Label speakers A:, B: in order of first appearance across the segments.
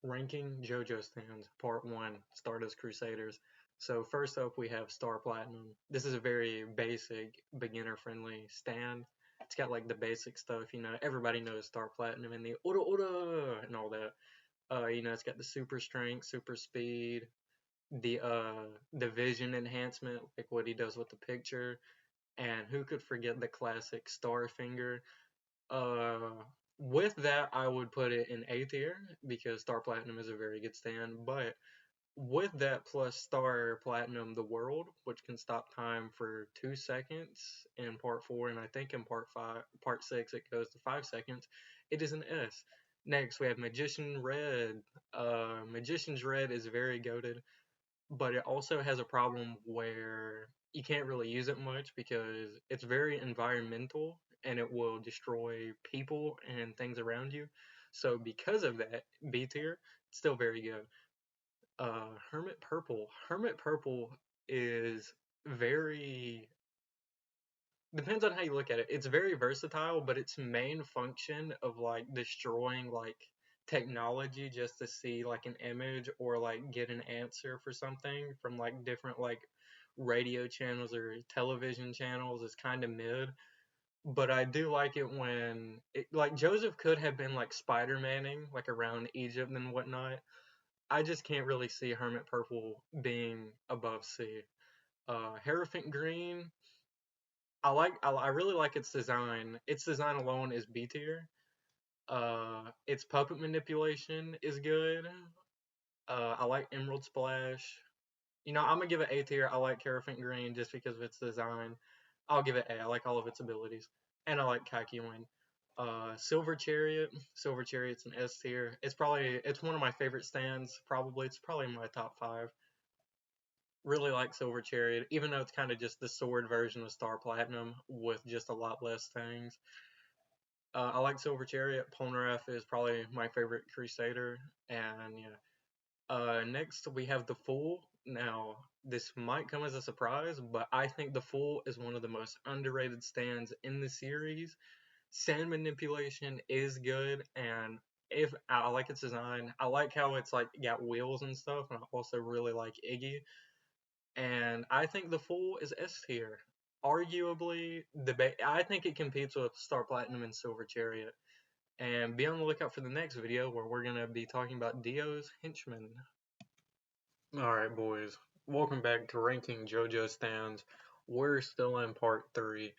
A: Ranking JoJo stands, Part 1, Stardust Crusaders. So first up we have Star Platinum. This is a very basic, beginner-friendly stand. It's got like the basic stuff, everybody knows Star Platinum and the Ora Ora and all that. It's got the super strength, super speed, the vision enhancement, like what he does with the picture, and who could forget the classic Star Finger? Uh, with that, I would put it in A tier because Star Platinum is a very good stand. But with that plus Star Platinum, the World, which can stop time for 2 seconds in Part 4, and I think in Part 6, it goes to 5 seconds. It is an S. Next, we have Magician Red. Magician's Red is very goated, but it also has a problem where you can't really use it much because it's very environmental and it will destroy people and things around you. So because of that, B tier, still very good. Hermit Purple. Hermit Purple is very depends on how you look at it. It's very versatile, but its main function of like destroying like technology just to see like an image or like get an answer for something from like different like radio channels or television channels is kind of mid. But I do like it when like Joseph could have been like Spider-Maning like around Egypt and whatnot. I just can't really see Hermit Purple being above C. Hierophant Green, I really like its design. Its design alone is B tier. Its puppet manipulation is good. I like Emerald Splash. I'm gonna give it A tier. I like Hierophant Green just because of its design. I'll give it A. I like all of its abilities, and I like Kakyoin. Silver Chariot. Silver Chariot's an S tier. It's one of my favorite stands. It's probably in my top five. Really like Silver Chariot, even though it's kind of just the sword version of Star Platinum with just a lot less things. I like Silver Chariot. Polnareff is probably my favorite Crusader, and yeah. Next we have the Fool. Now this might come as a surprise, but I think the Fool is one of the most underrated stands in the series. Sand manipulation is good, and if I like its design, I like how it's like got wheels and stuff, and I also really like Iggy. And I think the Fool is S tier. Arguably, I think it competes with Star Platinum and Silver Chariot. And be on the lookout for the next video where we're gonna be talking about Dio's henchmen. Alright, boys. Welcome back to Ranking JoJo Stands. We're still in part 3.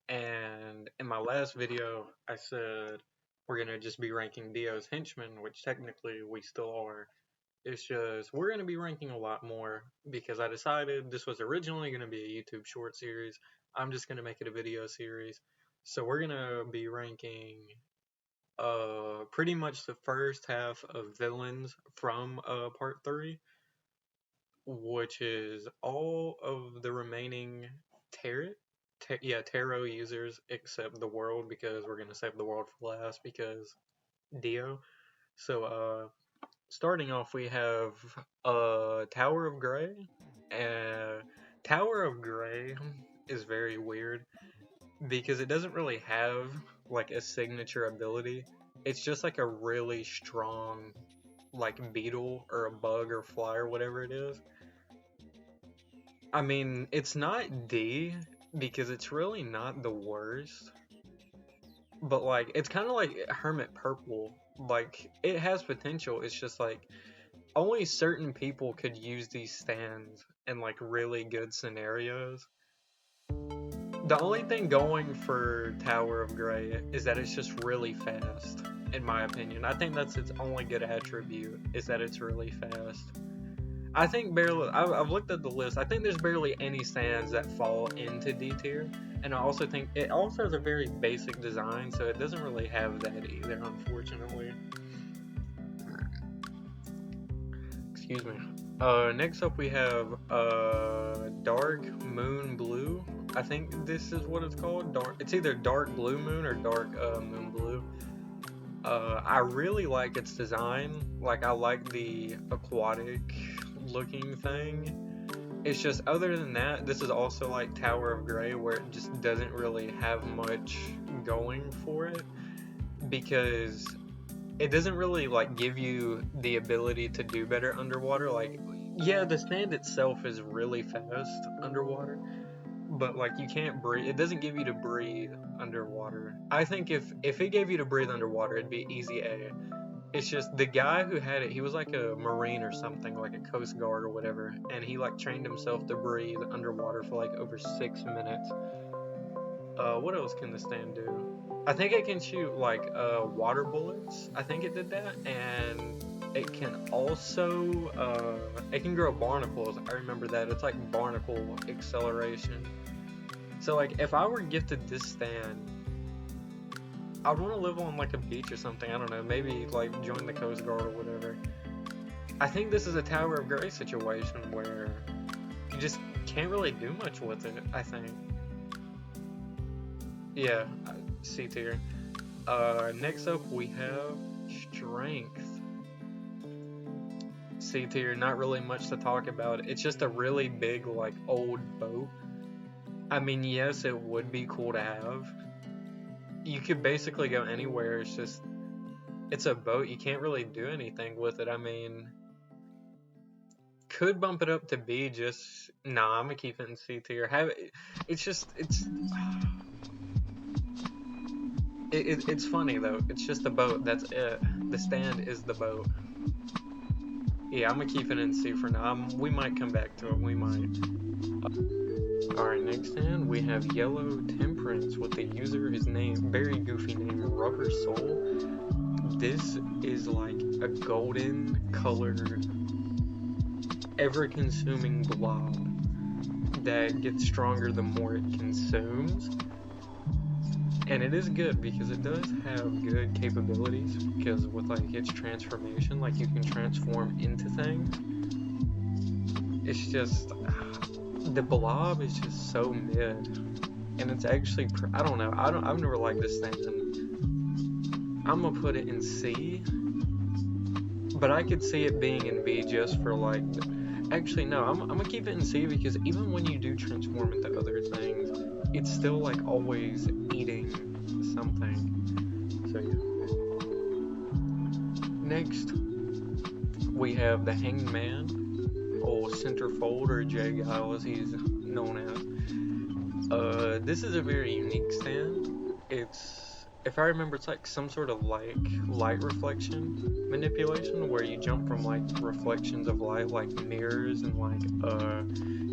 A: And in my last video, I said we're gonna just be ranking Dio's henchmen, which technically we still are. It's just, we're going to be ranking a lot more because I decided this was originally going to be a YouTube short series. I'm just going to make it a video series. So we're going to be ranking pretty much the first half of villains from part 3, which is all of the remaining tarot users except the world, because we're going to save the world for last because Dio. So starting off, we have Tower of Grey. Tower of Grey is very weird because it doesn't really have like a signature ability. It's just like a really strong like beetle or a bug or fly or whatever it is. I mean, it's not D because it's really not the worst. But like it's kind of like Hermit Purple. Like it has potential. It's just like only certain people could use these stands in like really good scenarios. The only thing going for Tower of Grey is that it's just really fast, in my opinion. I think that's its only good attribute, is that it's really fast. I think barely, I've looked at the list, I think there's barely any stands that fall into D tier, and I also think it also has a very basic design, so it doesn't really have that either, unfortunately. Excuse me. Next up we have Dark Moon Blue. I think this is what it's called. It's either Dark Blue Moon or Dark Moon Blue. I really like its design. Like I like the aquatic looking thing. It's just other than that, this is also like Tower of Grey where it just doesn't really have much going for it because it doesn't really like give you the ability to do better underwater. Like, yeah, the stand itself is really fast underwater, but like you can't breathe. It doesn't give you to breathe underwater. I think if it gave you to breathe underwater, it'd be easy A. It's just the guy who had it, he was like a Marine or something, like a Coast Guard or whatever, and he like trained himself to breathe underwater for like over 6 minutes. What else can the stand do? I think it can shoot like water bullets. I think it did that, and it can also it can grow barnacles. I remember that. It's like barnacle acceleration. So like if I were gifted this stand, I'd want to live on like a beach or something. I don't know. Maybe like join the Coast Guard or whatever. I think this is a Tower of Grace situation where you just can't really do much with it. I think. Yeah, C tier. Next up we have Strength. C tier, not really much to talk about. It's just a really big, like, old boat. I mean, yes, it would be cool to have. You could basically go anywhere. It's a boat. You can't really do anything with it. I mean, could bump it up to B. Nah, I'm gonna keep it in C tier. It's funny though. It's just a boat. That's it. The stand is the boat. Yeah, I'm gonna keep it in C for now. We might come back to it. We might. Alright, next stand we have Yellow Temperance with the user, his name, very goofy name, Rubber Soul. This is like a golden colored, ever-consuming blob that gets stronger the more it consumes. And it is good because it does have good capabilities, because with like its transformation, like you can transform into things. It's just the blob is just so mid, and it's actually I don't know. I've never liked this thing. I'm gonna put it in C, but I could see it being in B just for like. Actually, no. I'm gonna keep it in C because even when you do transform into other things, it's still like always eating something. So yeah. Next, we have the Hanged Man, or Centerfold, or Jay Guile as he's known as. This is a very unique stand. If I remember, it's like some sort of like light reflection manipulation where you jump from like reflections of light, like mirrors, and like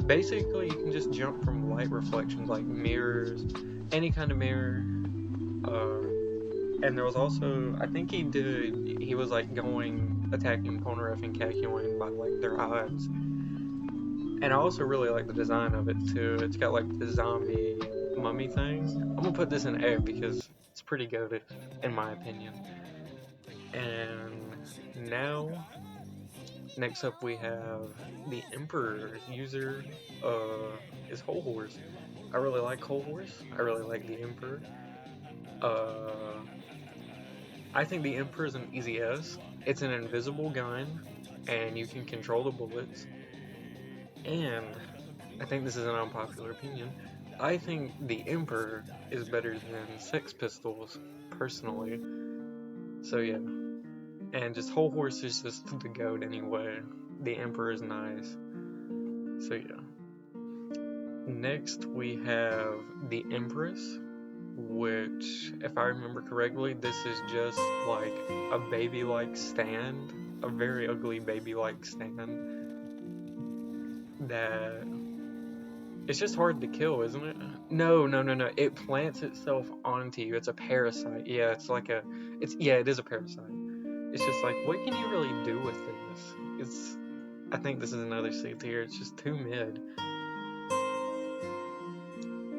A: basically you can just jump from light reflections like mirrors, any kind of mirror. And there was also, I think he was like attacking Polnareff and Kakyoin by like their eyes. And I also really like the design of it too. It's got like the zombie mummy thing. I'm gonna put this in A because it's pretty goated, in my opinion. And now, next up we have the Emperor. User is Whole Horse. I really like Whole Horse. I really like the Emperor. I think the Emperor is an easy S. It's an invisible gun, and you can control the bullets. And I think this is an unpopular opinion. I think the Emperor is better than Sex Pistols, personally. So yeah. And just Whole Horse is just the goat anyway. The Emperor is nice. So yeah. Next we have the Empress, which, if I remember correctly, this is just like a baby-like stand. A very ugly baby-like stand. That it's just hard to kill, isn't it? No. It plants itself onto you. It's a parasite. Yeah, it is a parasite. It's just like, what can you really do with this? I think this is another C tier. It's just too mid.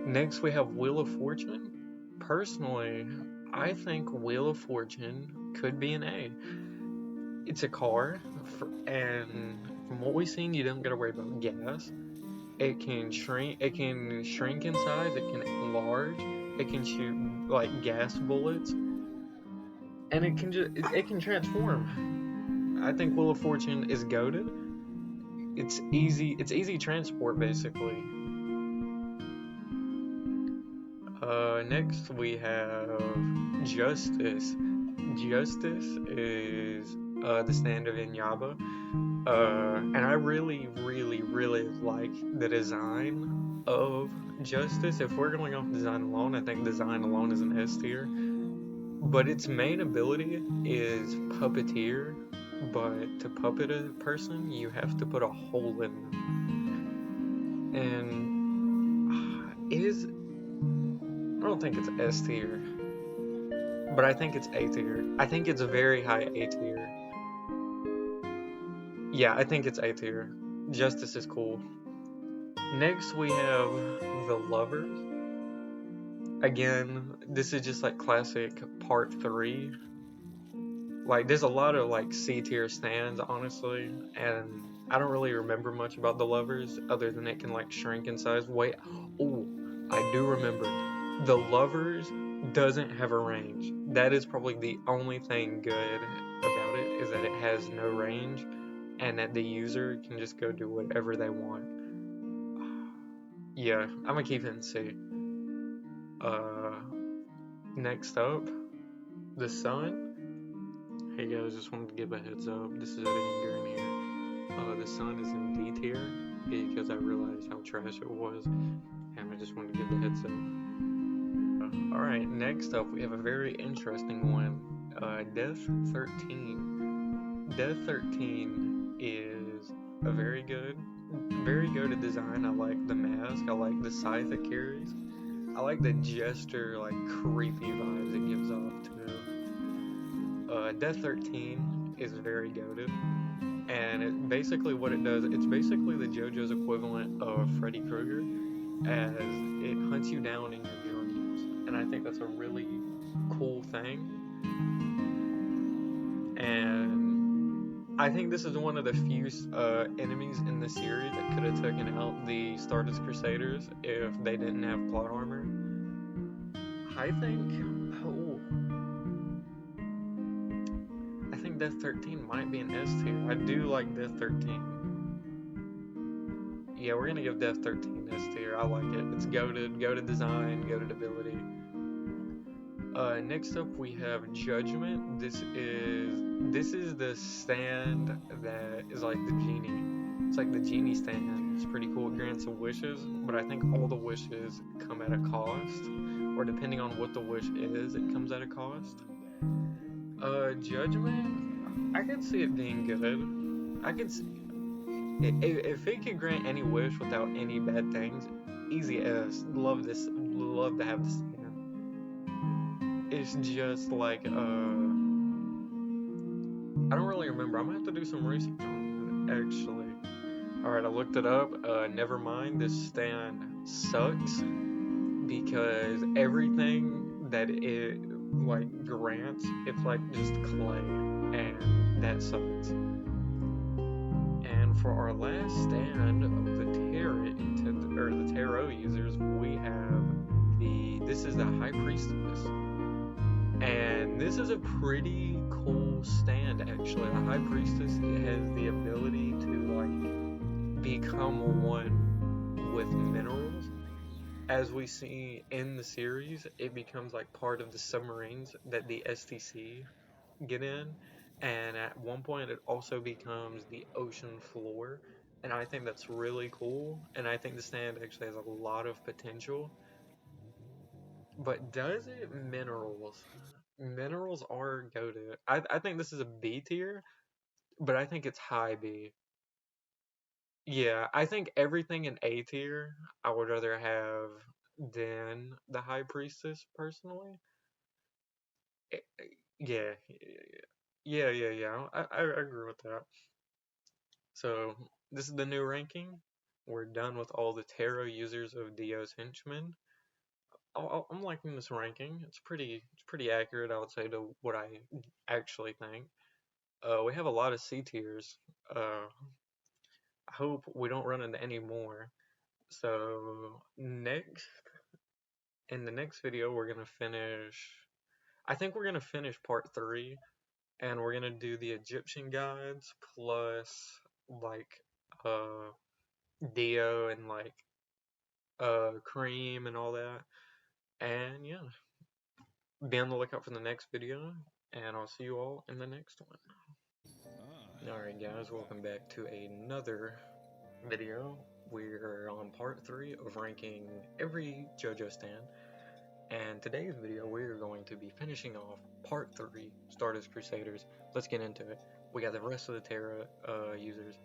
A: Next we have Wheel of Fortune. Personally, I think Wheel of Fortune could be an A. It's a car, and from what we've seen, you don't gotta worry about gas. It can shrink in size, it can enlarge, it can shoot like gas bullets, and it can transform. I think Wheel of Fortune is goated. It's easy transport basically. Next we have Justice. Justice is the stand of Inyaba. And I really, really, really like the design of Justice. If we're going off design alone, I think design alone is an S tier. But its main ability is Puppeteer. But to puppet a person, you have to put a hole in them. And it is. I don't think it's S tier, but I think it's A tier. I think it's very high A tier. Yeah, I think it's A tier. Justice is cool. Next, we have the Lovers. Again, this is just like classic part 3. Like, there's a lot of like C tier stands, honestly, and I don't really remember much about the Lovers other than it can like shrink in size. Wait, oh, I do remember. The Lovers doesn't have a range. That is probably the only thing good about it, is that it has no range and that the user can just go do whatever they want. Yeah, I'm gonna keep it in C. Next up, the Sun. Hey guys, just wanted to give a heads up. This is editing during here. The Sun is in D tier because I realized how trash it was, and I just wanted to give the heads up. Alright, next up we have a very interesting one. Death 13. Death 13 is a very good at design. I like the mask, I like the scythe it carries. I like the jester, like, creepy vibes it gives off, too. Death 13 is very goated, and basically what it does, it's basically the JoJo's equivalent of Freddy Krueger, as it hunts you down in your dreams, and I think that's a really cool thing, and I think this is one of the few enemies in the series that could have taken out the Stardust Crusaders if they didn't have plot armor. I think Death 13 might be an S tier. I do like Death 13. Yeah, we're gonna give Death 13 S tier. I like it. It's goated design, goated ability. Next up we have Judgment. This is the stand that is like the genie. It's like the genie stand. It's pretty cool. It grants some wishes, but I think all the wishes come at a cost, or depending on what the wish is, it comes at a cost. Judgment, I could see it being good. I could see if it could grant any wish without any bad things, easy S. Love this. Love to have this stand. It's just like I don't really remember. I'm gonna have to do some research on it, actually. Alright, I looked it up. Never mind. This stand sucks because everything that it like grants, it's like just clay, and that sucks. And for our last stand of the tarot users, we have this is the High Priestess. And this is a pretty cool stand, actually. The High Priestess has the ability to like become one with minerals. As we see in the series, it becomes like part of the submarines that the STC get in, and at one point it also becomes the ocean floor, and I think that's really cool, and I think the stand actually has a lot of potential. But does it? Minerals are goated. I think this is a B tier, but I think it's high B. Yeah, I think everything in A tier I would rather have than the High Priestess, personally. Eh, Yeah, yeah. I agree with that. So this is the new ranking. We're done with all the tarot users of Dio's henchmen. I'm liking this ranking. It's pretty accurate, I would say, to what I actually think. We have a lot of C tiers. I hope we don't run into any more. So next, in the next video, we're gonna finish. I think we're gonna finish part 3, and we're gonna do the Egyptian gods plus like uh Dio and like Cream and all that. And yeah, be on the lookout for the next video. and I'll see you all in the next one. Alright guys, welcome back to another video. We're on part 3 of ranking every JoJo stand, and today's video we're going to be finishing off part 3, Stardust Crusaders. Let's get into it. We got the rest of the Terra users,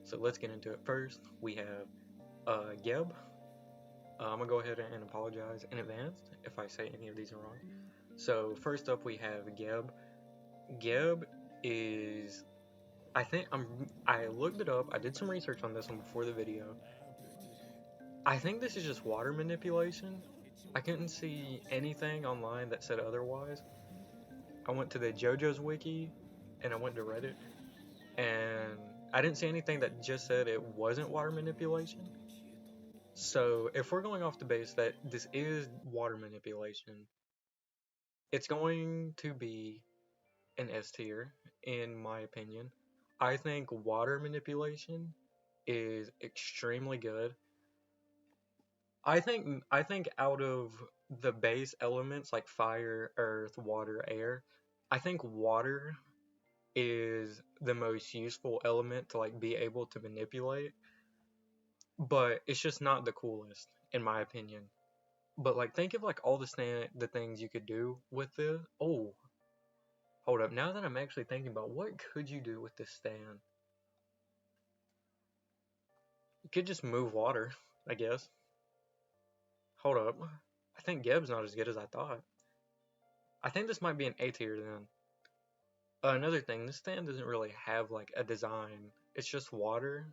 A: so let's get into it. First, we have Geb. I'm gonna go ahead and apologize in advance if I say any of these are wrong. So first up we have Geb. Geb is, I looked it up. I did some research on this one before the video. I think this is just water manipulation. I couldn't see anything online that said otherwise. I went to the JoJo's wiki and I went to Reddit, and I didn't see anything that just said it wasn't water manipulation. So if we're going off the base that this is water manipulation, it's going to be an S tier in my opinion. I think water manipulation is extremely good. I think out of the base elements like fire, earth, water, air, I think water is the most useful element to like be able to manipulate, but it's just not the coolest in my opinion. But like think of like all the things you could do with this. Oh, hold up. Now that I'm actually thinking about what could you do with this stand? You could just move water, I guess. Hold up. I think Geb's not as good as I thought. I think this might be an A tier then. Another thing, this stand doesn't really have like a design. It's just water,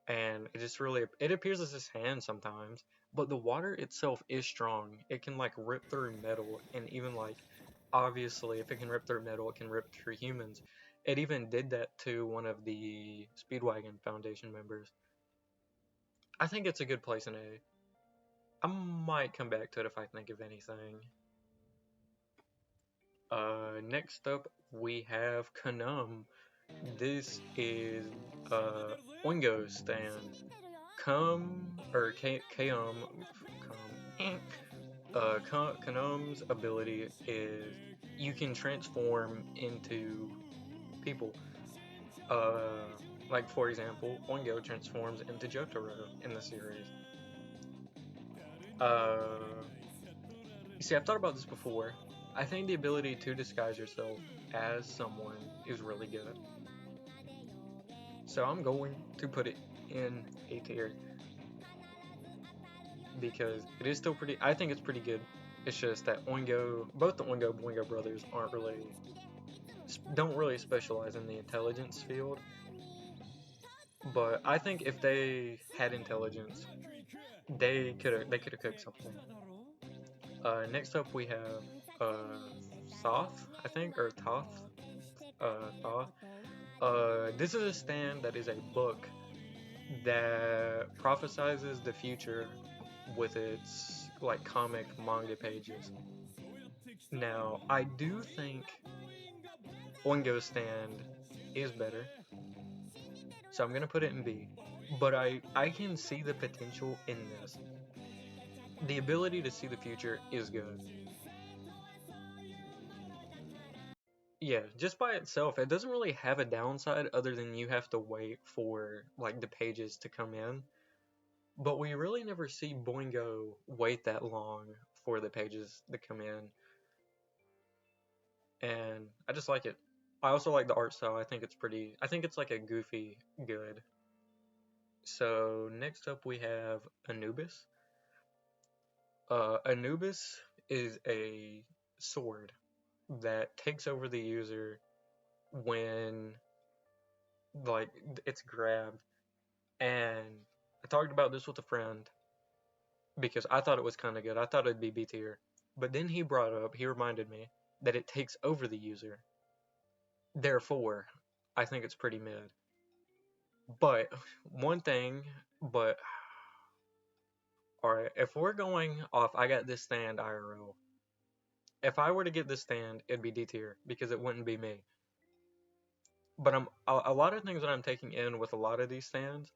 A: and it appears as his hand sometimes. But the water itself is strong. It can like rip through metal, and even like obviously, if it can rip through metal, it can rip through humans. It even did that to one of the Speedwagon Foundation members. I think it's a good place in A. I might come back to it if I think of anything. Next up we have Kanum. This is Oingo's stand. Kanum's ability is you can transform into people. Like for example, Oingo transforms into Jotaro in the series. You see, I've thought about this before. I think the ability to disguise yourself as someone is really good. So I'm going to put it in A tier because it is still pretty. I think it's pretty good. It's just that both the Boingo brothers don't really specialize in the intelligence field. But I think if they had intelligence, they could have cooked something. Next up we have Thoth, I think, or Thoth. Thoth. This is a stand that is a book that prophesizes the future with its like comic manga pages. Now, I do think Oingo's stand is better, so I'm gonna put it in B. But I can see the potential in this. The ability to see the future is good. Yeah, just by itself, it doesn't really have a downside other than you have to wait for like the pages to come in. But we really never see Boingo wait that long for the pages to come in. And I just like it. I also like the art style. I think it's like a goofy good. So next up we have Anubis. Anubis is a sword that takes over the user when like it's grabbed. And I talked about this with a friend because I thought it was kind of good. I thought it'd be B tier. But then he reminded me that it takes over the user. Therefore, I think it's pretty mid. But alright, if we're going off, I got this stand IRL. If I were to get this stand, it'd be D tier because it wouldn't be me. But a lot of things that I'm taking in with a lot of these stands,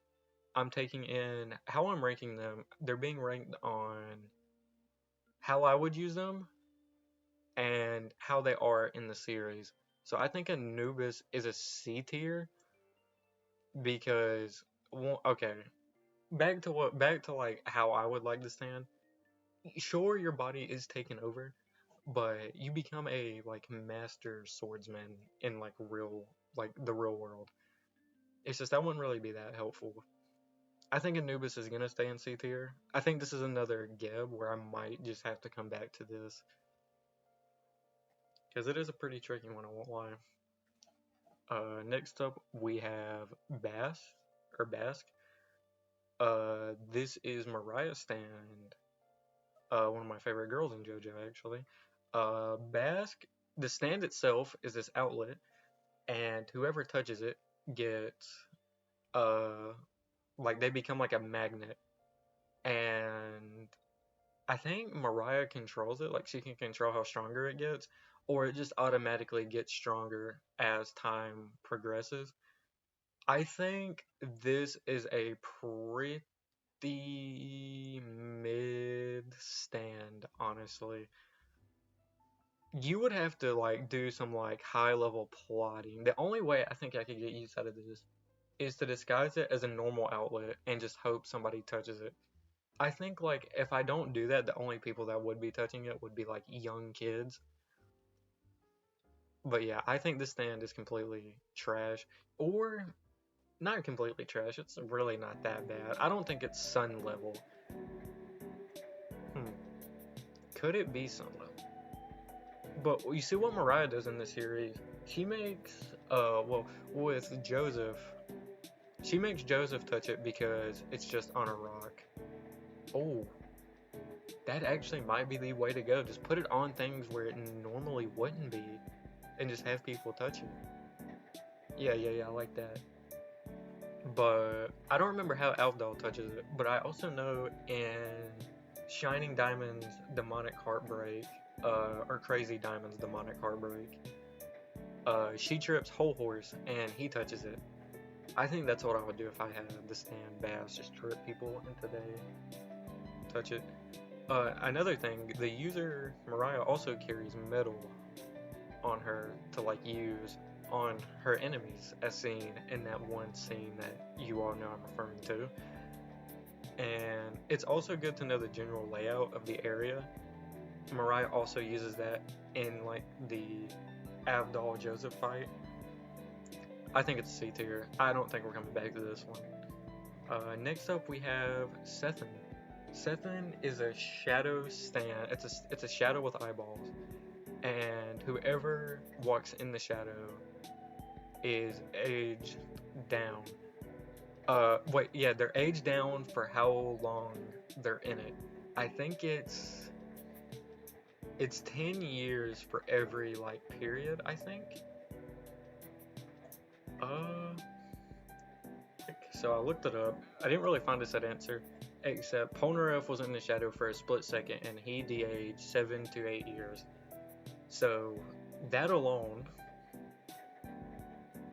A: I'm taking in how I'm ranking them. They're being ranked on how I would use them and how they are in the series. So I think Anubis is a C tier because, well, okay, back to like how I would like to stand. Sure, your body is taken over, but you become a like master swordsman in like the real world. It's just that wouldn't really be that helpful. I think Anubis is gonna stay in C tier. I think this is another Geb where I might just have to come back to this because it is a pretty tricky one. I won't lie. Next up we have Bask. This is Mariah Stand. One of my favorite girls in JoJo actually. Bask. The stand itself is this outlet, and whoever touches it gets uh like they become like a magnet, and I think Mariah controls it, like she can control how stronger it gets, or it just automatically gets stronger as time progresses. I think this is a pretty mid stand, honestly. You would have to like do some like high level plotting. The only way I think I could get use out of this is to disguise it as a normal outlet and just hope somebody touches it. I think like if I don't do that, the only people that would be touching it would be like young kids. But yeah, I think this stand is completely trash. Or not completely trash, it's really not that bad. I don't think it's sun level. Hmm. Could it be sun level? But you see what Mariah does in this series? She makes well with Joseph, she makes Joseph touch it because it's just on a rock. Oh, that actually might be the way to go. Just put it on things where it normally wouldn't be and just have people touch it. Yeah, I like that. But I don't remember how Alfdal touches it, but I also know in Shining Diamond's Demonic Heartbreak, or Crazy Diamond's Demonic Heartbreak, she trips Whole Horse and he touches it. I think that's what I would do if I had the stand bass, just trip people until they touch it. Another thing, the user Mariah also carries metal on her to like use on her enemies, as seen in that one scene that you all know I'm referring to. And it's also good to know the general layout of the area. Mariah also uses that in like the Avdol Joseph fight. I think it's C tier. I don't think we're coming back to this one. Next up we have Sethan. Sethan is a shadow stand. It's a shadow with eyeballs, and whoever walks in the shadow is aged down. Wait, yeah, they're aged down for how long they're in it. I think it's 10 years for every like period, I think. Uh, so I looked it up. I didn't really find a set answer, except Polnareff was in the shadow for a split second and he de-aged 7 to 8 years. So that alone,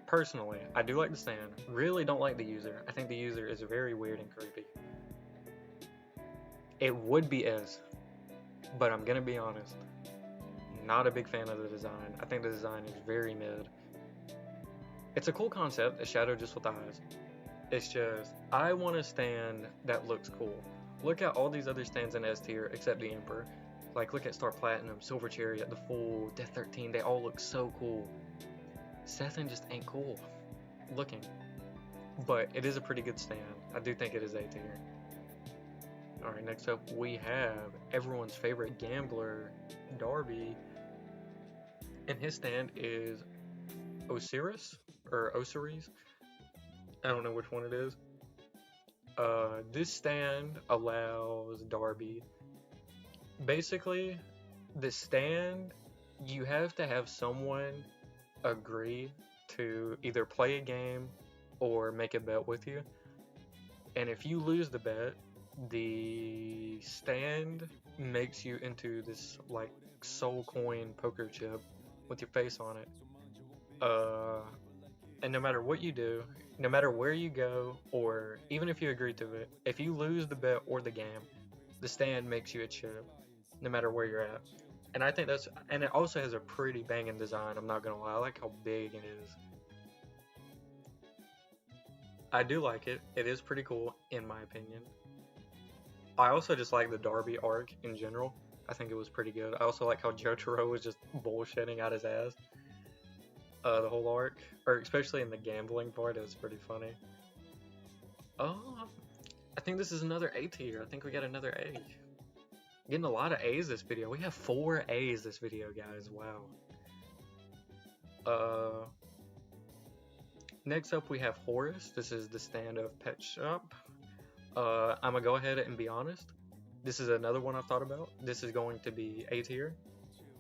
A: personally, I do like the stand. Really don't like the user. I think the user is very weird and creepy. It would be S, but I'm gonna be honest. Not a big fan of the design. I think the design is very mid. It's a cool concept, a shadow just with eyes. It's just, I want a stand that looks cool. Look at all these other stands in S tier except the Emperor. Like, look at Star Platinum, Silver Chariot, the Fool, Death 13, they all look so cool. Sethan just ain't cool looking. But it is a pretty good stand. I do think it is A tier. Alright, next up we have everyone's favorite gambler, Darby. And his stand is Osiris, or Osiris. I don't know which one it is. This stand allows Darby. Basically, the stand, you have to have someone agree to either play a game or make a bet with you. And if you lose the bet, the stand makes you into this like soul coin poker chip with your face on it. And no matter what you do, no matter where you go, or even if you agree to it, if you lose the bet or the game, the stand makes you a chip, no matter where you're at. And I think that's, and it also has a pretty banging design. I'm not gonna lie, I like how big it is. I do like it. It is pretty cool, in my opinion. I also just like the Darby arc in general. I think it was pretty good. I also like how Jotaro was just bullshitting out his ass the whole arc, or especially in the gambling part. It was pretty funny. Oh, I think this is another A tier. I think we got another A. Getting a lot of A's this video. We have 4 A's this video, guys. Wow. Uh, Next up we have Horace. This is the stand of Pet Shop. I'm gonna go ahead and be honest. This is another one I've thought about. This is going to be A tier.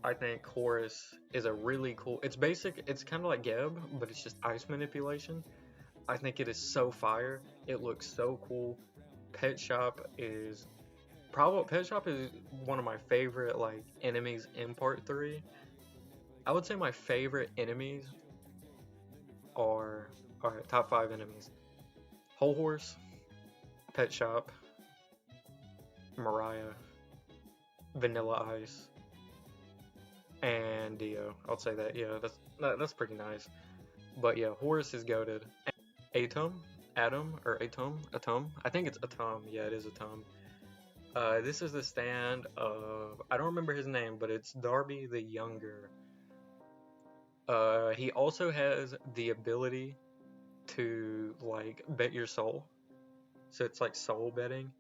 A: I think Horace is a really cool. It's basic. It's kind of like Geb, but it's just ice manipulation. I think it is so fire. It looks so cool. Pet Shop is one of my favorite like enemies in Part 3. I would say my favorite enemies are alright, top 5 enemies. Whole Horse, Pet Shop, Mariah, Vanilla Ice, and Dio. I'll say that. Yeah, that's pretty nice. But yeah, Horus is goated. Atom. I think it's Atom. Yeah, it is Atom. This is the stand of, I don't remember his name, but it's Darby the Younger. He also has the ability to like bet your soul, so it's like soul betting.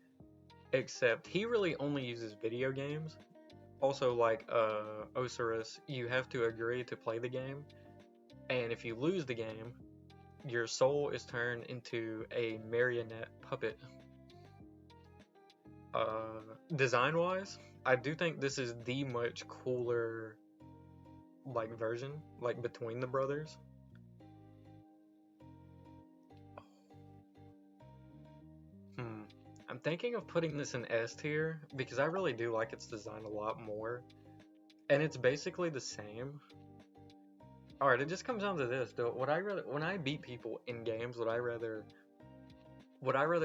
A: Except he really only uses video games. Also, like Osiris, you have to agree to play the game, and if you lose the game, your soul is turned into a marionette puppet. Design-wise, I do think this is the much cooler like version, like between the brothers. I'm thinking of putting this in S tier because I really do like its design a lot more, and it's basically the same. All right, it just comes down to this, though. When I beat people in games, would I rather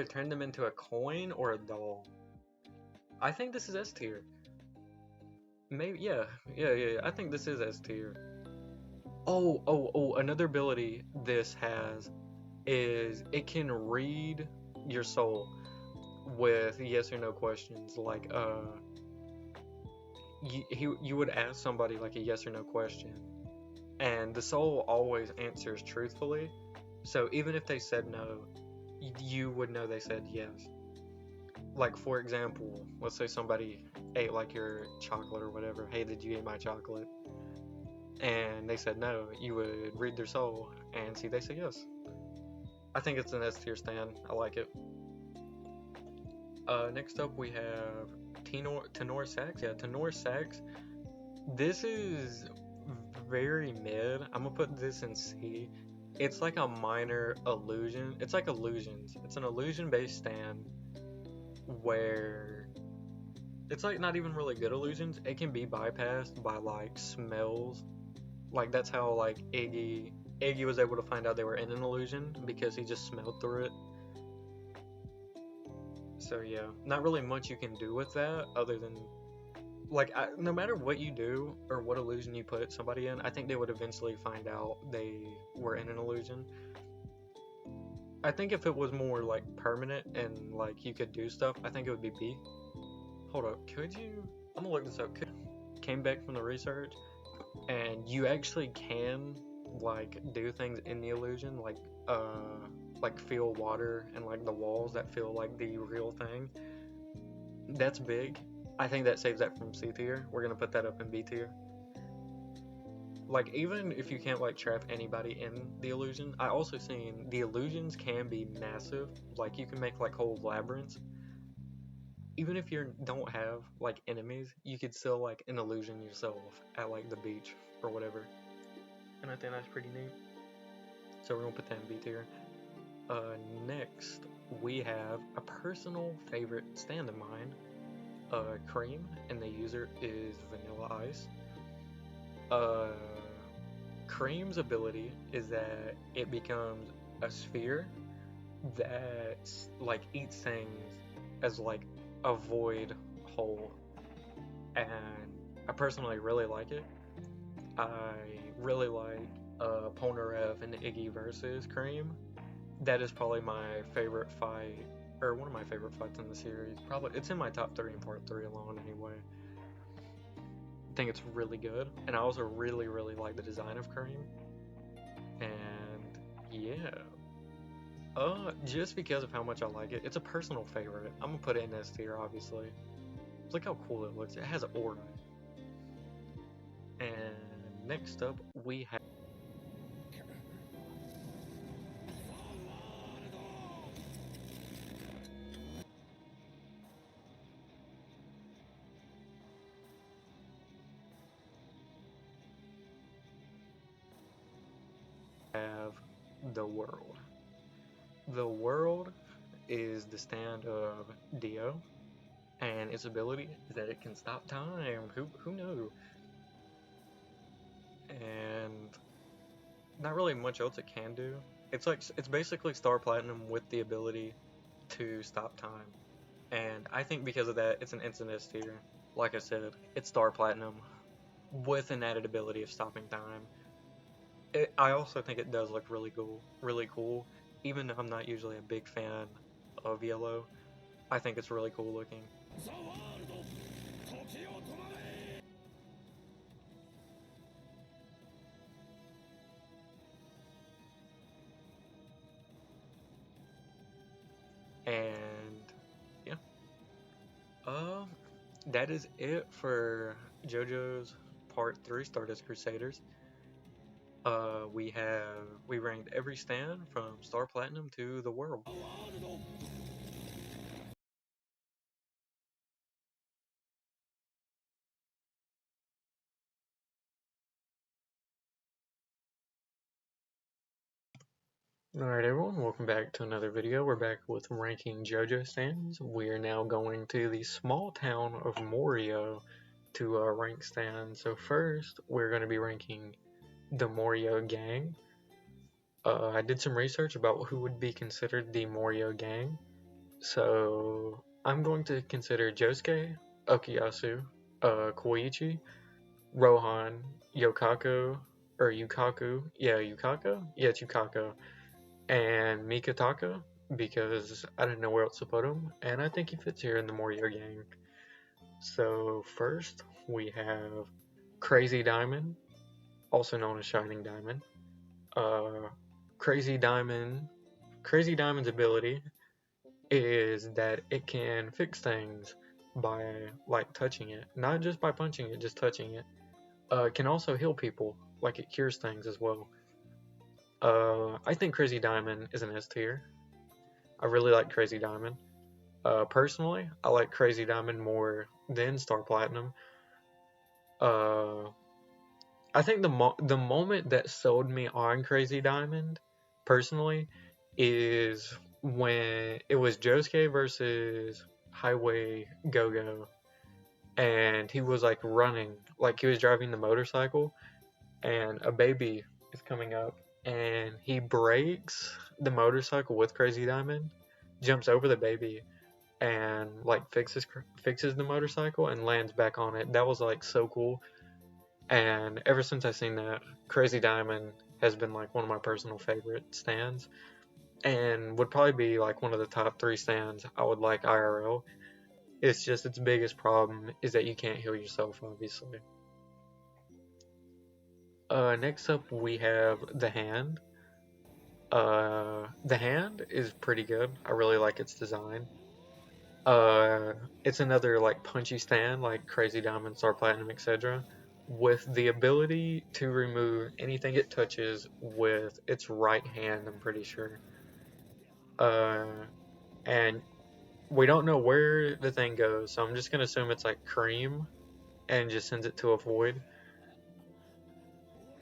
A: turn them into a coin or a doll? I think this is S tier. Maybe, yeah. I think this is S tier. Oh, another ability this has is it can read your soul with yes or no questions. Like, you would ask somebody like a yes or no question, and the soul always answers truthfully. So even if they said no, you would know they said yes. Like, for example, let's say somebody ate like your chocolate or whatever. Hey, did you eat my chocolate? And they said no. You would read their soul and see they say yes. I think it's an S tier stand. I like it. Next up we have Tenor Sax. Yeah, Tenor Sax. This is very mid. I'm gonna put this in C. It's like a minor illusion. It's like illusions. It's an illusion-based stand where it's like not even really good illusions. It can be bypassed by like smells. Like that's how like Iggy was able to find out they were in an illusion because he just smelled through it. So yeah, not really much you can do with that other than like no matter what you do or what illusion you put somebody in, I think they would eventually find out they were in an illusion. I think if it was more like permanent and like you could do stuff, I think it would be B. Hold up, could you? I'm gonna look this up. Came back from the research, and you actually can like do things in the illusion, like feel water and like the walls that feel like the real thing. That's big. I think that saves that from C tier. We're gonna put that up in B tier. Like even if you can't like trap anybody in the illusion, I also seen the illusions can be massive. Like you can make like whole labyrinths. Even if you don't have like enemies, you could still like an illusion yourself at like the beach or whatever. And I think that's pretty neat. So we're gonna put that in B tier. Next we have a personal favorite stand of mine, Cream, and the user is Vanilla Ice. Cream's ability is that it becomes a sphere that like eats things as like a void hole, and I personally really like it. I really like Polnareff and Iggy versus Cream. That is probably my favorite fight, or one of my favorite fights in the series. Probably it's in my top 3 in part 3 alone anyway. I think it's really good, and I also really like the design of Cream. And yeah, just because of how much I like it, it's a personal favorite. I'm gonna put it in S tier, obviously. Look how cool it looks. It has an aura. And next up, we have the world. The world is the stand of Dio, and its ability is that it can stop time. Who knew? And not really much else it can do. It's basically Star Platinum with the ability to stop time. And I think because of that, it's an instant S tier. Like I said, it's Star Platinum with an added ability of stopping time. I also think it does look really cool. Even though I'm not usually a big fan of yellow, I think it's really cool looking. And yeah, uh, that is it for JoJo's Part 3 Stardust Crusaders. We ranked every stand from Star Platinum to the world. Alright everyone, welcome back to another video. We're back with ranking JoJo stands. We are now going to the small town of Morio to rank stands. So first, we're going to be ranking the Morio gang. I did some research about who would be considered the Morio gang. So I'm going to consider Josuke, Okuyasu, Koichi, Rohan, Yukaku, yeah, it's Yukaku, and Mikataka, because I didn't know where else to put him, and I think he fits here in the Morio gang. So first, we have Crazy Diamond, also known as Shining Diamond. Crazy Diamond's ability is that it can fix things by like touching it, not just by punching it, just touching it. It can also heal people, like it cures things as well. I think Crazy Diamond is an S tier. I really like Crazy Diamond. Personally, I like Crazy Diamond more than Star Platinum. I think the moment that sold me on Crazy Diamond, personally, is when it was Josuke versus Highway Go-Go, and he was like running, like he was driving the motorcycle, and a baby is coming up, and he breaks the motorcycle with Crazy Diamond, jumps over the baby, and like fixes the motorcycle and lands back on it. That was like so cool. And ever since I seen that, Crazy Diamond has been like one of my personal favorite stands, and would probably be like one of the top 3 stands I would like IRL. It's just its biggest problem is that you can't heal yourself, obviously. Next up we have the Hand. The Hand is pretty good. I really like its design. It's another like punchy stand like Crazy Diamond, Star Platinum, etc. with the ability to remove anything it touches with its right hand, I'm pretty sure. And we don't know where the thing goes, so I'm just gonna assume it's like cream and just sends it to a void.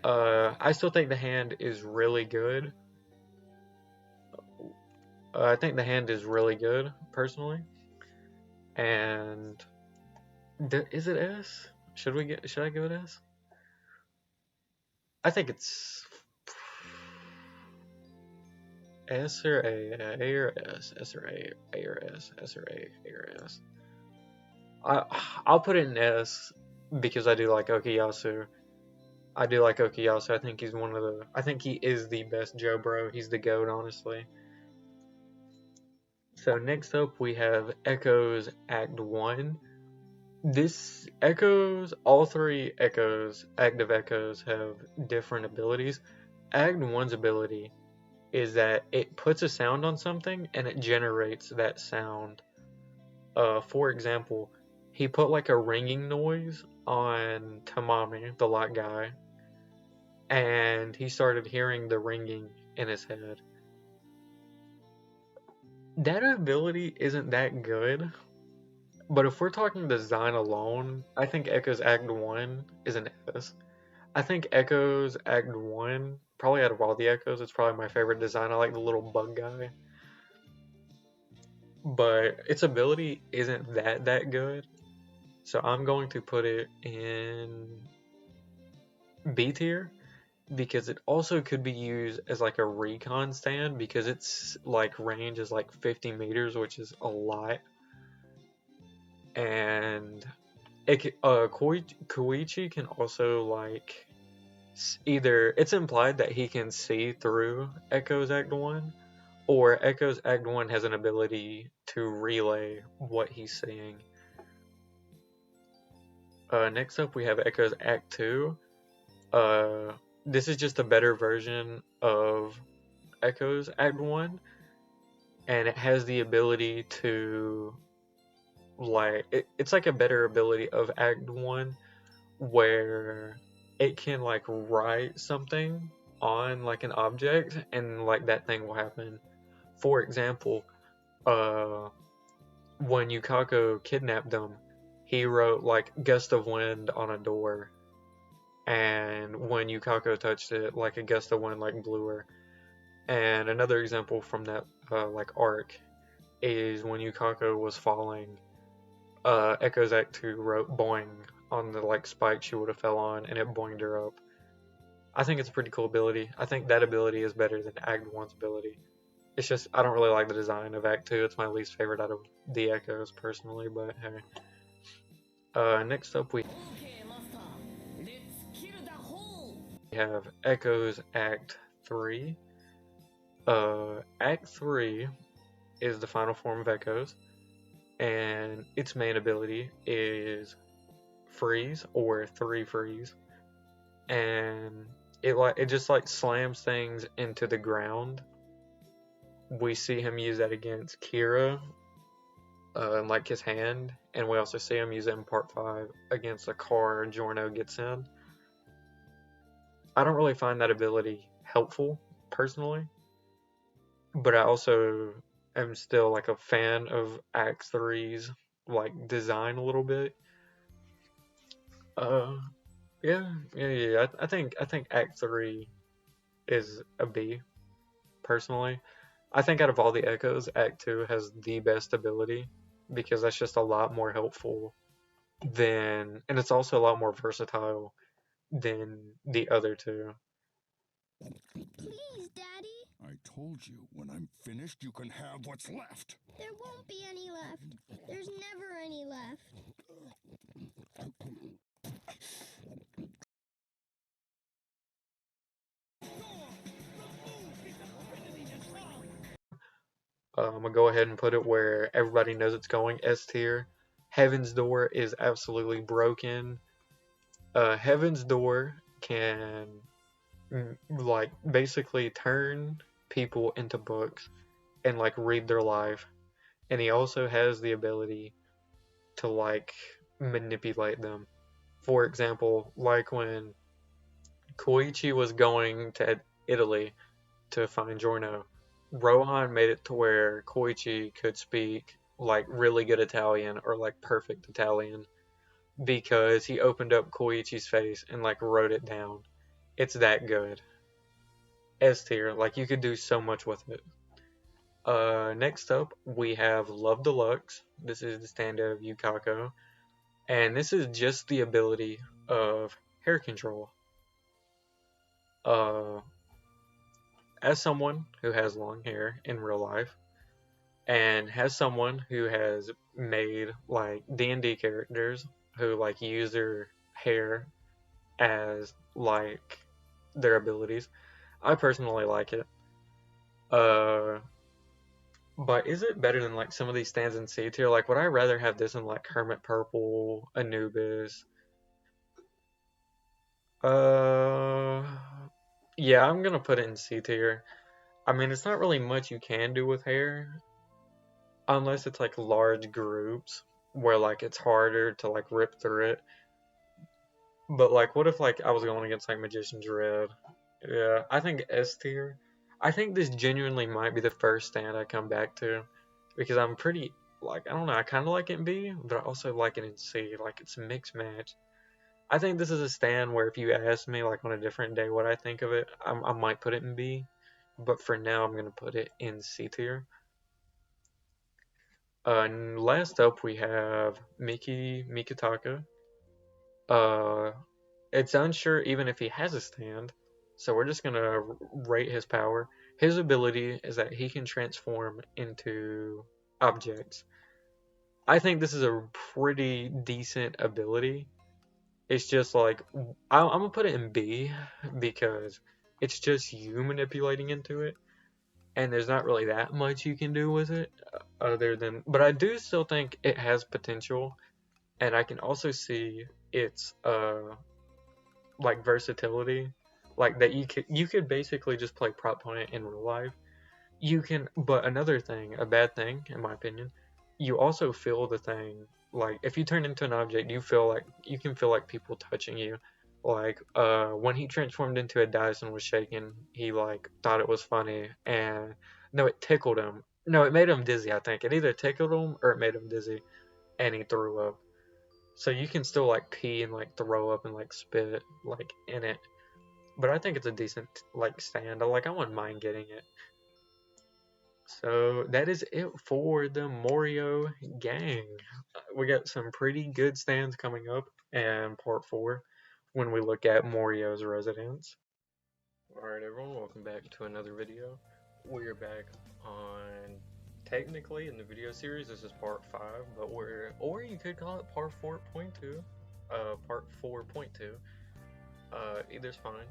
A: I still think the hand is really good. I think the hand is really good, personally. And is it S? Should I give it S? I think it's S or A or S, S or A or S, S or A or S. I'll put it in S because I do like Okuyasu. I think he's I think he is the best Jobro. He's the GOAT, honestly. So next up we have Echoes Act 1. This Echoes, all three Echoes, active Echoes, have different abilities. Act 1's ability is that it puts a sound on something and it generates that sound. For example, he put like a ringing noise on Tamami, the light guy, and he started hearing the ringing in his head. That ability isn't that good, but if we're talking design alone, I think Echoes Act 1 is an S. I think Echoes Act 1, probably out of all the Echoes, it's probably my favorite design. I like the little bug guy. But its ability isn't that good. So I'm going to put it in B tier because it also could be used as like a recon stand because its like range is like 50 meters, which is a lot. And Koichi can also like either it's implied that he can see through Echoes Act 1, or Echoes Act 1 has an ability to relay what he's seeing. Next up we have Echoes Act 2. This is just a better version of Echoes Act 1, and it has the ability to it's like a better ability of Act 1 where it can like write something on like an object and like that thing will happen. For example, when Yukako kidnapped them, he wrote like gust of wind on a door, and when Yukako touched it, like a gust of wind like blew her. And another example from that like arc is when Yukako was falling, Echoes Act 2 wrote boing on the like spike she would have fell on, and it boinged her up. I think it's a pretty cool ability. I think that ability is better than Act 1's ability. It's just, I don't really like the design of Act 2. It's my least favorite out of the Echoes, personally, but hey. Next up we have Echoes Act 3. Act 3 is the final form of Echoes, and its main ability is freeze or 3 freeze, and it just like slams things into the ground. We see him use that against Kira, and like his hand, and we also see him use it in part 5 against a car Giorno gets in. I don't really find that ability helpful personally, but I also am still like a fan of Act 3's like design a little bit. Yeah. I think Act 3 is a B personally. I think out of all the Echoes, Act 2 has the best ability because that's just a lot more helpful and it's also a lot more versatile than the other two.
B: Please, Daddy.
C: I told you, when I'm finished, you can have what's left.
B: There won't be any left. There's never any left.
A: I'm gonna go ahead and put it where everybody knows it's going, S tier. Heaven's Door is absolutely broken. Heaven's Door can like basically turn people into books and like read their life, and he also has the ability to like manipulate them. For example, like when Koichi was going to Italy to find Giorno, Rohan made it to where Koichi could speak like really good Italian or like perfect Italian because he opened up Koichi's face and like wrote it down. It's that good. S tier, like you could do so much with it. Next up we have Love Deluxe. This is the stand-up of Yukako, and this is just the ability of hair control. As someone who has long hair in real life, and has someone who has made like D&D characters who like use their hair as like their abilities. I personally like it. Uh, but is it better than like some of these stands in C tier? Like, would I rather have this in like Hermit Purple, Anubis? Uh, yeah, I'm gonna put it in C tier. I mean, it's not really much you can do with hair unless it's like large groups where like it's harder to like rip through it. But like, what if like I was going against like Magician's Red? Yeah, I think S tier. I think this genuinely might be the first stand I come back to because I'm pretty like I don't know. I kind of like it in B, but I also like it in C. Like it's a mixed match. I think this is a stand where if you ask me like on a different day what I think of it, I might put it in B, but for now I'm gonna put it in C tier. And last up we have Mikitaka. Uh, it's unsure even if he has a stand, so we're just gonna rate his power. His ability is that he can transform into objects. I think this is a pretty decent ability. It's just like I'm gonna put it in B because it's just you manipulating into it, and there's not really that much you can do with it other than. But I do still think it has potential, and I can also see its like versatility, like that you could basically just play prop opponent in real life. You can, but another thing, a bad thing in my opinion, you also feel the thing. Like if you turn into an object, you can feel like people touching you. Like when he transformed into a dice and was shaking, he like thought it was funny, and no, it tickled him. No, it made him dizzy. I think it either tickled him or it made him dizzy, and he threw up. So you can still like pee and like throw up and like spit like in it. But I think it's a decent like stand. I wouldn't mind getting it. So that is it for the Morio gang. We got some pretty good stands coming up in part 4 when we look at Morio's residence. Alright everyone, welcome back to another video. We're back on, technically in the video series, this is part 5, but or you could call it part 4.2, part 4.2, either's fine.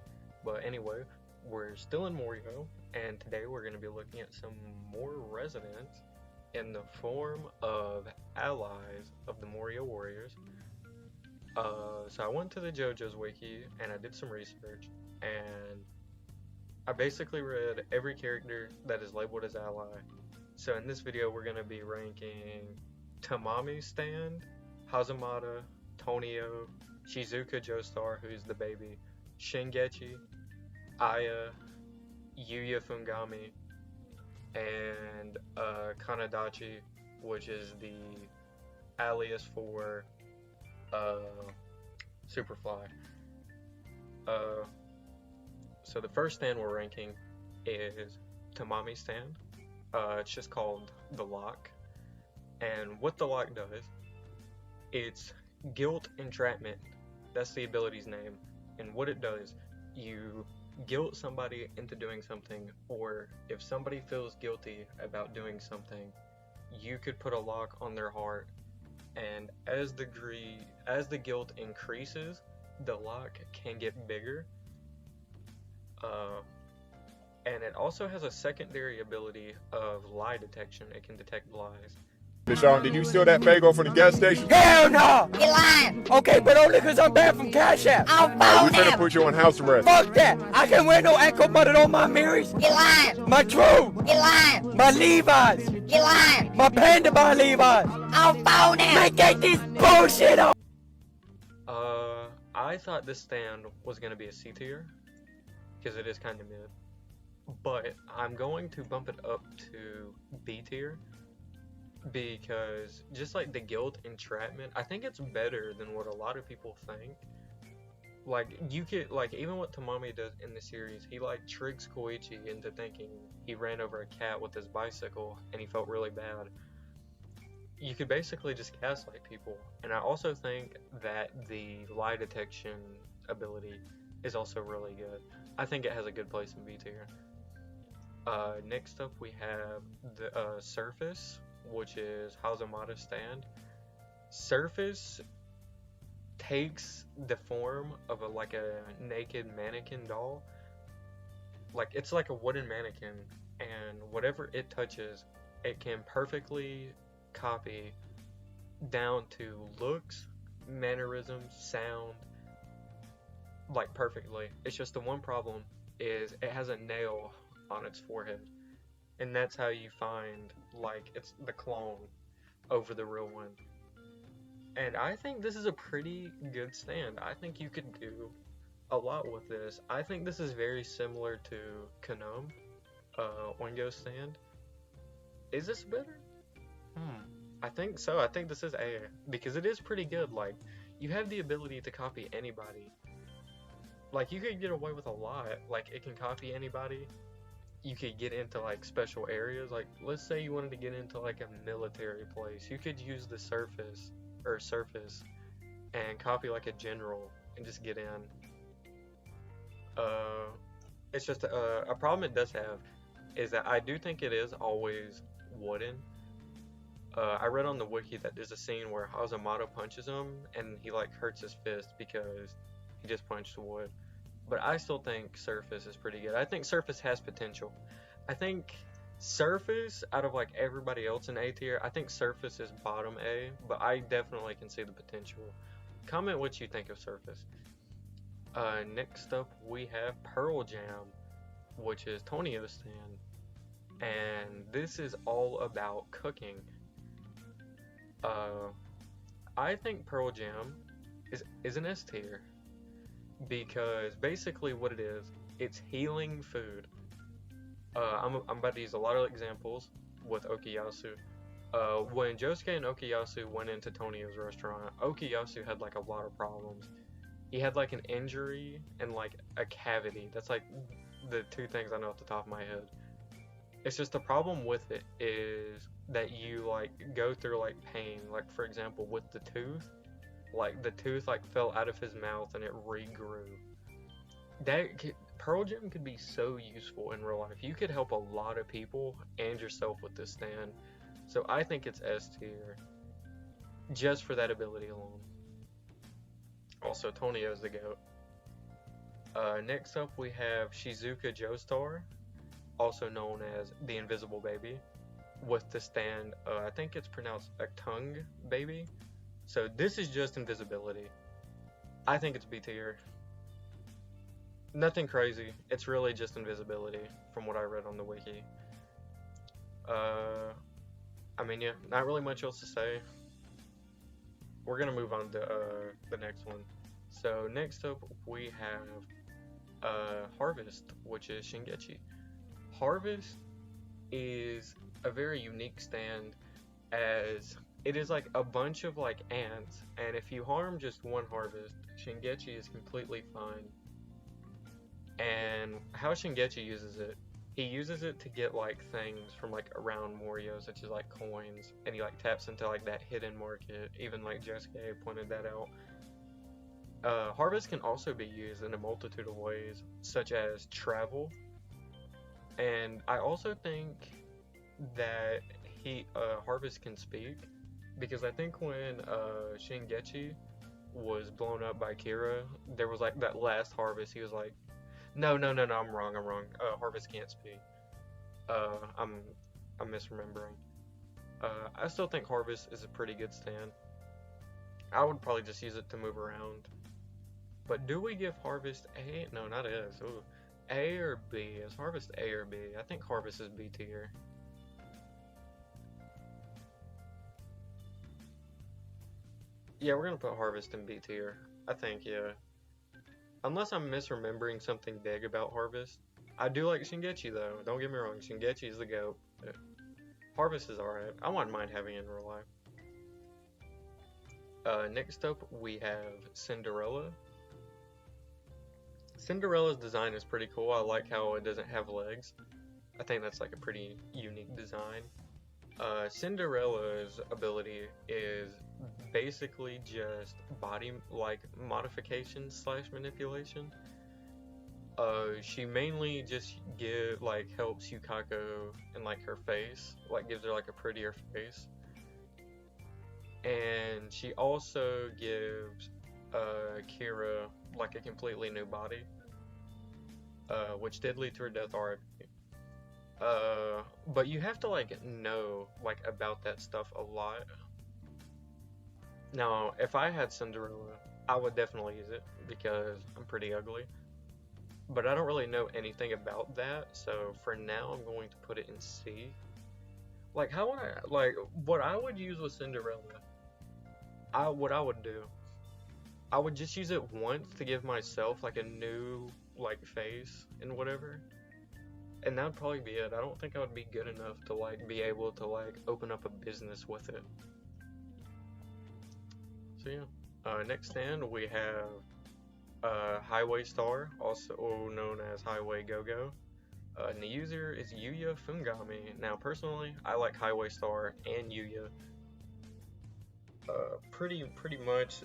A: But anyway, we're still in Morio, and today we're going to be looking at some more residents in the form of allies of the Morio Warriors. So I went to the JoJo's wiki, and I did some research, and I basically read every character that is labeled as ally. So in this video, we're going to be ranking Tamami's stand, Hazamata, Tonio, Shizuka Joestar, who's the baby, Shingechi, Aya, Yuya Fungami, and Kanadachi, which is the alias for Superfly. So the first stand we're ranking is Tamami's stand. It's just called the Lock. And what the Lock does, it's guilt entrapment. That's the ability's name. And what it does, you guilt somebody into doing something, or if somebody feels guilty about doing something, you could put a lock on their heart, and as the guilt increases, the lock can get bigger. And it also has a secondary ability of lie detection. It can detect lies.
D: Deshaun, did you steal that Fago from the gas station?
E: Hell no!
B: You lying?
E: Okay, but only because I'm banned from Cash App.
B: I'll
D: We
B: phone
D: finna
B: him.
D: put you on house arrest.
E: Fuck that! I can't wear no ankle button on my mirrors,
B: You lying?
E: my True,
B: You lying?
E: my Levi's,
B: You lying?
E: my Panda Bar Levi's.
B: I'll phone him.
E: Man, get this bullshit on!
A: I thought this stand was going to be a C tier, because it is kind of mid, but I'm going to bump it up to B tier, because just like the guilt entrapment, I think it's better than what a lot of people think. Like, you could, like, even what Tamami does in the series, he like tricks Koichi into thinking he ran over a cat with his bicycle and he felt really bad. You could basically just gaslight people. And I also think that the lie detection ability is also really good. I think it has a good place in B tier. Next up we have the Surface, which is Hazamata's stand. Surface, takes the form of like a naked mannequin doll. Like it's like a wooden mannequin, and whatever it touches, it can perfectly copy down to looks, mannerisms, sound, like perfectly. It's just the one problem is it has a nail on its forehead, and that's how you find like it's the clone over the real one. And I think this is a pretty good stand. I think you could do a lot with this. I think this is very similar to Kanum, Oingo stand. Is this better? I think so. I think this is A because it is pretty good. Like, you have the ability to copy anybody. Like, you could get away with a lot. Like, it can copy anybody. You could get into like special areas. Like, let's say you wanted to get into like a military place, you could use the surface and copy like a general and just get in. It's just a problem it does have is that I do think it is always wooden. I read on the wiki that there's a scene where Hazamato punches him and he like hurts his fist because he just punched wood. But I still think Surface is pretty good. I think Surface has potential. I think Surface, out of like everybody else in A tier, I think Surface is bottom A, but I definitely can see the potential. Comment what you think of Surface. Next up we have Pearl Jam, which is Tonio's stand. And this is all about cooking. I think Pearl Jam is an S tier because basically what it is, it's healing food. I'm about to use a lot of examples with Okuyasu. When Josuke and Okuyasu went into Tonio's restaurant, Okuyasu had like a lot of problems. He had like an injury and like a cavity. That's like the two things I know off the top of my head. It's just the problem with it is that you like go through like pain. Like for example with the tooth, like the tooth like fell out of his mouth and it regrew. Pearl Jam could be so useful in real life. You could help a lot of people and yourself with this stand. So I think it's S tier just for that ability alone. Also, Tonio's the GOAT. Next up we have Shizuka Joestar, also known as the Invisible Baby, with the stand, I think it's pronounced a tongue baby. So this is just invisibility. I think it's B tier. Nothing crazy. It's really just invisibility from what I read on the wiki. I mean, yeah, not really much else to say. We're gonna move on to the next one. So next up we have Harvest, which is Shingechi. Harvest is a very unique stand as it is like a bunch of like ants, and if you harm just one Harvest, Shingechi is completely fine. And how Shingechi uses it, he uses it to get like things from like around Morio, such as like coins, and he like taps into like that hidden market. Even like Josuke pointed that out. Harvest can also be used in a multitude of ways, such as travel. And I also think that Harvest can speak, because I think when Shingechi was blown up by Kira, there was like that last Harvest, he was like, no, I'm wrong. Harvest can't speak. I'm misremembering. I still think Harvest is a pretty good stand. I would probably just use it to move around. But do we give Harvest A? No, not S. Ooh. A or B? Is Harvest A or B? I think Harvest is B tier. Yeah, we're gonna put Harvest in B tier. I think, yeah. Unless I'm misremembering something big about Harvest. I do like Shingechi though, don't get me wrong, Shingechi is the GOAT. Harvest is alright, I wouldn't mind having it in real life. Next up we have Cinderella. Cinderella's design is pretty cool. I like how it doesn't have legs. I think that's like a pretty unique design. Cinderella's ability is basically just body like modification / manipulation. She mainly just helps Yukako in like her face, like gives her like a prettier face. And she also gives Kira like a completely new body, which did lead to her death already. But you have to like know like about that stuff a lot. Now, if I had Cinderella, I would definitely use it because I'm pretty ugly. But I don't really know anything about that, so for now I'm going to put it in C. Like how would I like what I would use with Cinderella? What I would do, I would just use it once to give myself like a new like face and whatever. And that'd probably be it. I don't think I would be good enough to like be able to like open up a business with it. So yeah. Next stand we have Highway Star, also known as Highway Go-Go. And the user is Yuya Fungami. Now personally, I like Highway Star and Yuya. Pretty much.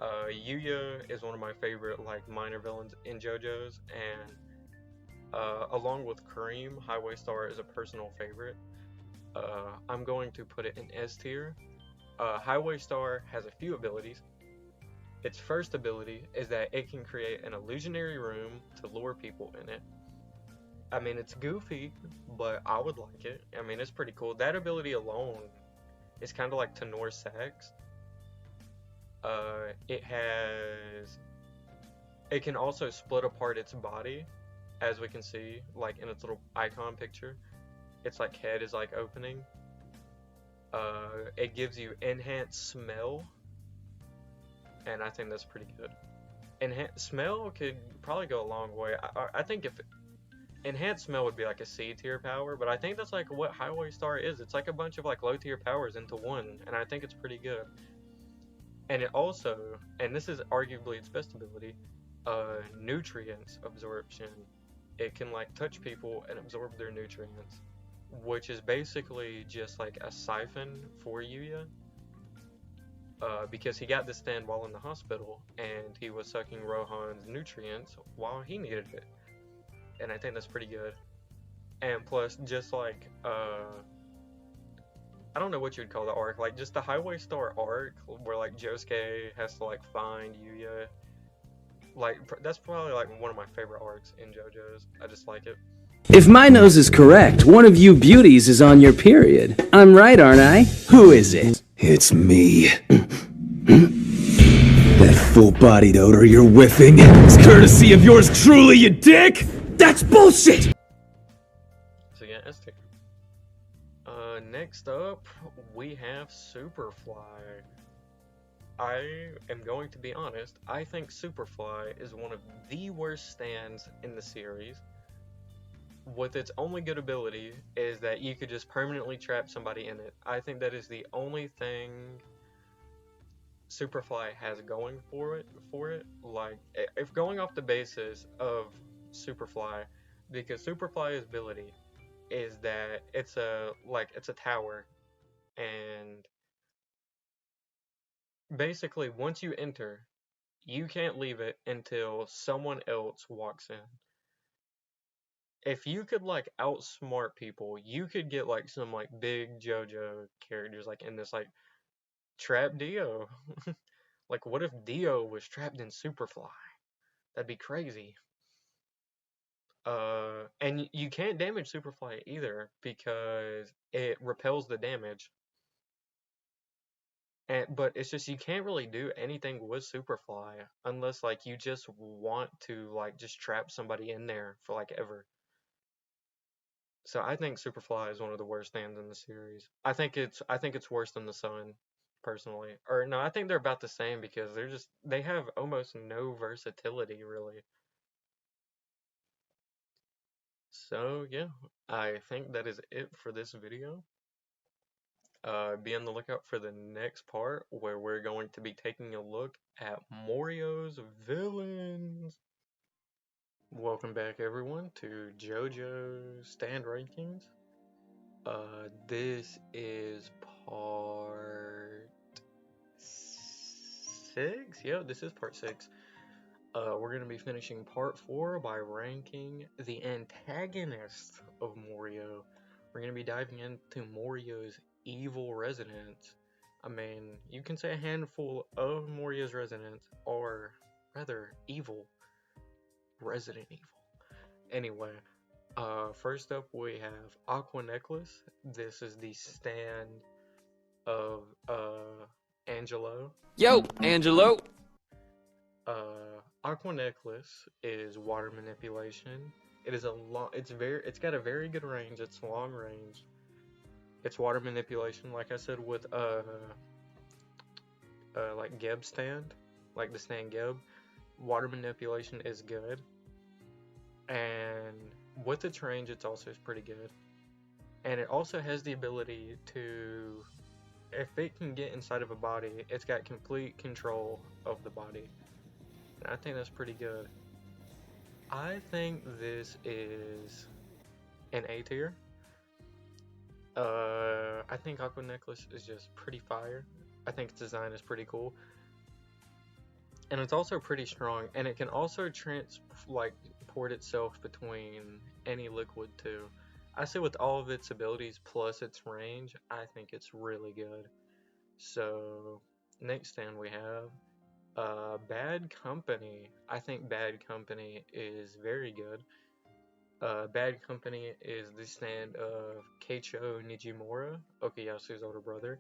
A: Yuya is one of my favorite like minor villains in JoJo's, and along with Kareem, Highway Star is a personal favorite. I'm going to put it in S tier. Highway Star has a few abilities. Its first ability is that it can create an illusionary room to lure people in it. I mean, it's goofy, but I would like it. I mean, it's pretty cool. That ability alone is kind of like Tenor Sax. It can also split apart its body, as we can see, like in its little icon picture. Its like head is like opening. It gives you enhanced smell, and I think that's pretty good. Smell could probably go a long way. I think if enhanced smell would be like a C tier power, but I think that's like what Highway Star is. It's like a bunch of like low tier powers into one, and I think it's pretty good. And it also, and this is arguably its best ability, nutrients absorption. It can like touch people and absorb their nutrients, which is basically just like a siphon for Yuya. Because he got this stand while in the hospital, and he was sucking Rohan's nutrients while he needed it. And I think that's pretty good. And plus, just like, I don't know what you'd call the arc, like just the Highway Star arc, where like Josuke has to like find Yuya. Like, that's probably like one of my favorite arcs in JoJo's. I just like it.
F: If my nose is correct, one of you beauties is on your period. I'm right, aren't I? Who is it?
G: It's me. That full-bodied odor you're whiffing is courtesy of yours truly, you dick! That's bullshit!
A: So yeah, S tier. Next up, we have Superfly. I am going to be honest, I think Superfly is one of the worst stands in the series. With its only good ability is that you could just permanently trap somebody in it. I think that is the only thing Superfly has going for it. Like, if going off the basis of Superfly, because Superfly's ability is that it's a tower, and basically once you enter, you can't leave it until someone else walks in. If you could like outsmart people, you could get like some like big JoJo characters like in this like trap Dio. Like, what if Dio was trapped in Superfly? That'd be crazy. And you can't damage Superfly either because it repels the damage. But it's just you can't really do anything with Superfly unless like you just want to like just trap somebody in there for like ever. So I think Superfly is one of the worst stands in the series. I think it's worse than the Sun, personally. Or no, I think they're about the same because they have almost no versatility really. So yeah, I think that is it for this video. Be on the lookout for the next part where we're going to be taking a look at Morio's villains. Welcome back everyone to JoJo Stand Rankings. This is part 6? Yeah, this is part 6. We're going to be finishing part 4 by ranking the antagonist of Morio. We're going to be diving into Morio's evil residence. I mean, you can say a handful of Moria's residents are rather evil. Resident Evil. Anyway, first up we have Aqua Necklace. This is the stand of Angelo.
E: Yo, Angelo.
A: Aqua Necklace is water manipulation. It is it's got a very good range. It's long range. It's water manipulation, like I said, with like Geb stand, like the stand Geb. Water manipulation is good, and with its range, it's also pretty good. And it also has the ability to, if it can get inside of a body, it's got complete control of the body. And I think that's pretty good. I think this is an A tier. I think Aqua Necklace is just pretty fire. I think its design is pretty cool. And it's also pretty strong, and it can also transport itself between any liquid too. I say with all of its abilities plus its range, I think it's really good. So next stand we have Bad Company. I think Bad Company is very good. Bad Company is the stand of Keicho Nijimura, Okuyasu's older brother.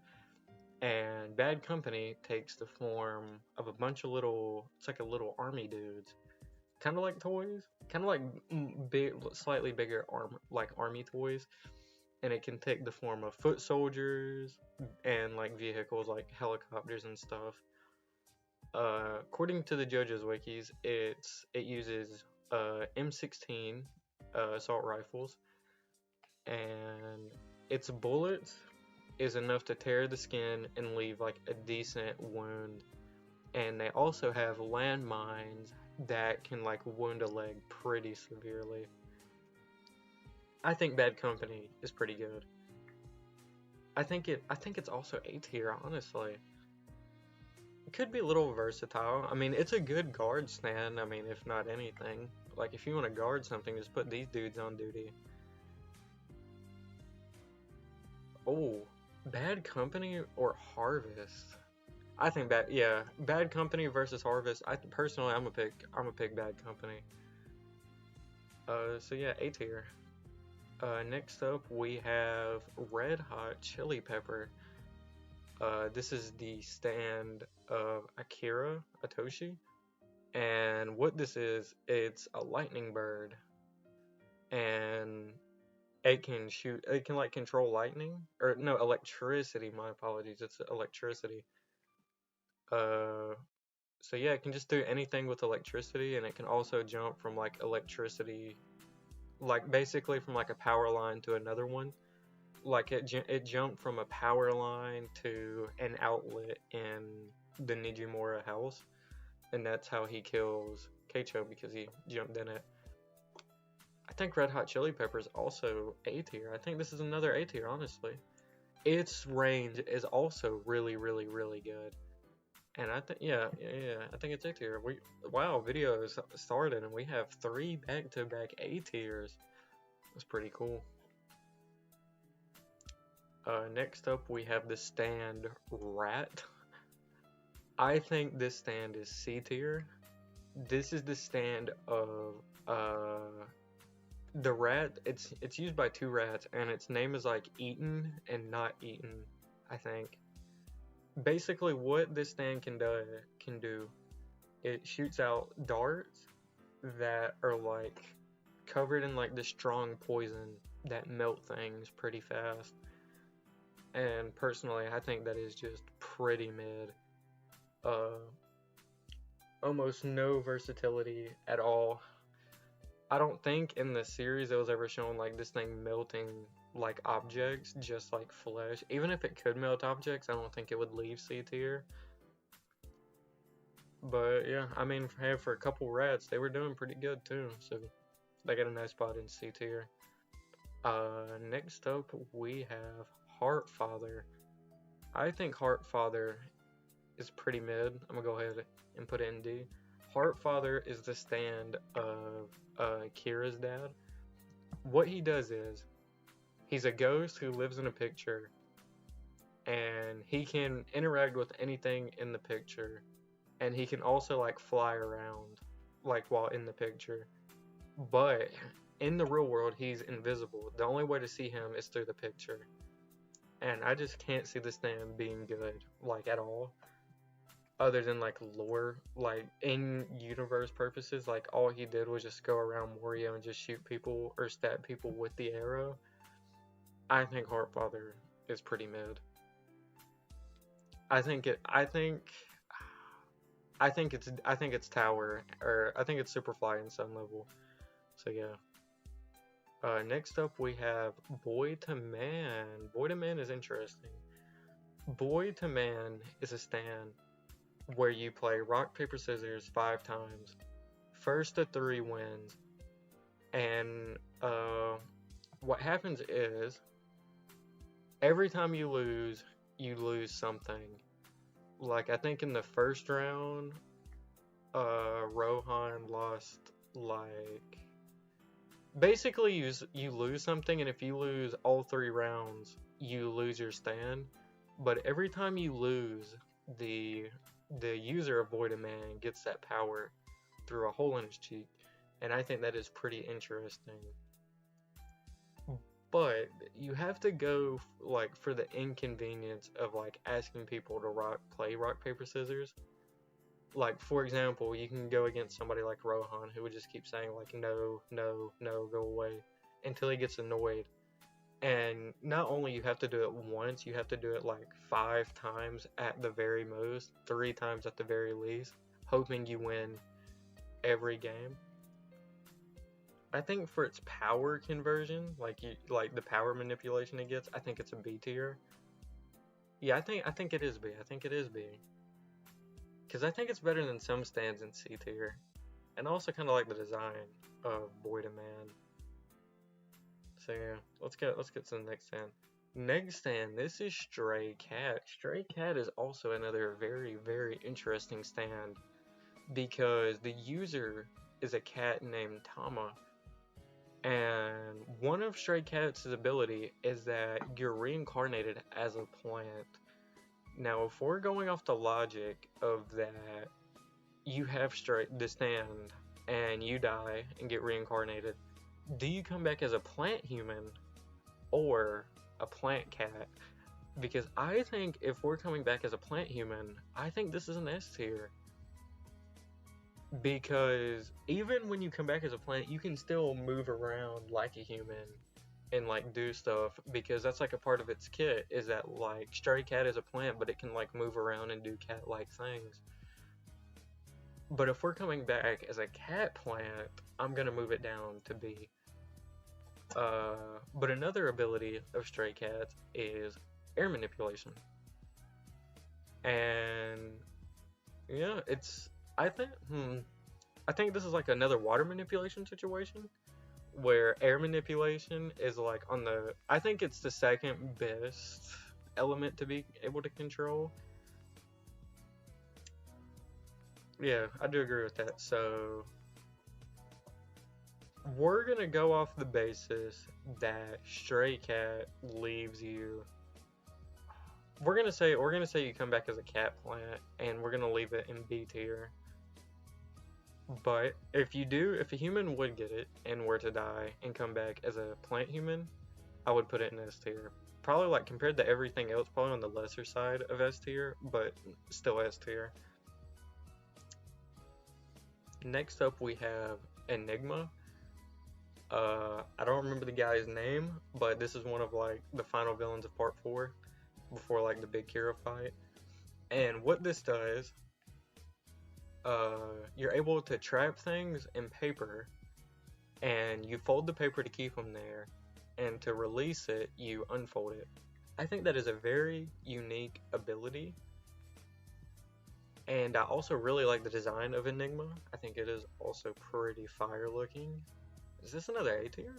A: And Bad Company takes the form of a bunch of it's like a little army dudes. Kind of like toys. Kind of like big, slightly bigger army toys. And it can take the form of foot soldiers and like vehicles like helicopters and stuff. According to the judges' wikis, it uses M16 assault rifles. And its bullets is enough to tear the skin and leave like a decent wound. And they also have landmines that can like wound a leg pretty severely. I think Bad Company is pretty good. I think it's also A tier, honestly. It could be a little versatile. I mean, it's a good guard stand, I mean, if not anything. Like, if you want to guard something, just put these dudes on duty. Oh, Bad Company or Harvest? I think Bad Company versus Harvest. Personally, I'm gonna pick Bad Company. So yeah, A tier. Next up we have Red Hot Chili Pepper. This is the stand of Akira Atoshi, and what this is, it's a lightning bird, and it can like control lightning, or no, electricity, my apologies, it's electricity. So yeah, it can just do anything with electricity, and it can also jump from like electricity, like basically from like a power line to another one. Like it jumped from a power line to an outlet in the Nijimura house, and that's how he kills Keicho, because he jumped in it. I think Red Hot Chili Peppers also A tier. I think this is another A tier, honestly. Its range is also really, really, really good. And I think, yeah, I think it's A tier. Wow, video is started, and we have 3 back-to-back A tiers. That's pretty cool. Next up, we have the stand Rat. I think this stand is C tier. This is the stand of the rat. It's used by 2 rats, and its name is like Eaten and Not Eaten, I think. Basically, what this stand can do, it shoots out darts that are like covered in like this strong poison that melt things pretty fast. And personally, I think that is just pretty mid. Almost no versatility at all. I don't think in the series it was ever shown like this thing melting like objects, just like flesh. Even if it could melt objects, I don't think it would leave C tier. But yeah, I mean, for a couple rats, they were doing pretty good too, so they got a nice spot in C tier. Next up we have Heartfather. I think Heartfather is pretty mid. I'm gonna go ahead and put it in D. Heartfather is the stand of Kira's dad. What he does is, he's a ghost who lives in a picture, and he can interact with anything in the picture, and he can also like fly around like while in the picture. But in the real world, he's invisible. The only way to see him is through the picture. And I just can't see this stand being good, like, at all. Other than, like, lore, like, in universe purposes, like, all he did was just go around Morio and just shoot people or stab people with the arrow. I think Heartfather is pretty mid. I think it's Tower, or I think it's Superfly in some level. So yeah. Next up we have Boy to Man. Boy to Man is interesting. Boy to Man is a stand where you play rock, paper, scissors 5 times. First to 3 wins. And what happens is every time you lose something. Like, I think in the first round, Rohan lost, like, basically you lose something, and if you lose all 3 rounds, you lose your stand. But every time you lose, the user of Void of Man gets that power through a hole in his cheek, and I think that is pretty interesting. But you have to go like for the inconvenience of like asking people to play rock paper scissors. Like, for example, you can go against somebody like Rohan, who would just keep saying like no, no, no, go away, until he gets annoyed. And not only you have to do it once, you have to do it like 5 times at the very most, 3 times at the very least, hoping you win every game. I think for its power conversion, like the power manipulation it gets, I think it's a B tier. Yeah, I think it is B. I think it is B. Because I think it's better than some stands in C tier. And I also kind of like the design of Boy to Man. So yeah, let's get to the next stand. Next stand, this is Stray Cat. Stray Cat is also another very, very interesting stand, because the user is a cat named Tama. And one of Stray Cat's ability is that you're reincarnated as a plant. Now, if we're going off the logic of that, you have the stand, and you die and get reincarnated, do you come back as a plant human or a plant cat? Because I think if we're coming back as a plant human, I think this is an S tier. Because even when you come back as a plant, you can still move around like a human and like do stuff, because that's like a part of its kit, is that like Stray Cat is a plant, but it can like move around and do cat-like things. But if we're coming back as a cat plant, I'm gonna move it down to B. But another ability of Stray Cats is air manipulation. And yeah, I think this is like another water manipulation situation, where air manipulation is like I think it's the second best element to be able to control. Yeah, I do agree with that. So we're gonna go off the basis that Stray Cat leaves you. We're gonna say you come back as a cat plant, and we're gonna leave it in B tier. But if a human would get it and were to die and come back as a plant human, I would put it in S tier. Probably like compared to everything else, probably on the lesser side of S tier, but still S tier. Next up we have Enigma. I don't remember the guy's name, but this is one of like the final villains of part 4 before like the big Kira fight. And what this does, you're able to trap things in paper, and you fold the paper to keep them there, and to release it, you unfold it. I think that is a very unique ability, and I also really like the design of Enigma. I think it is also pretty fire looking. Is this another A tier?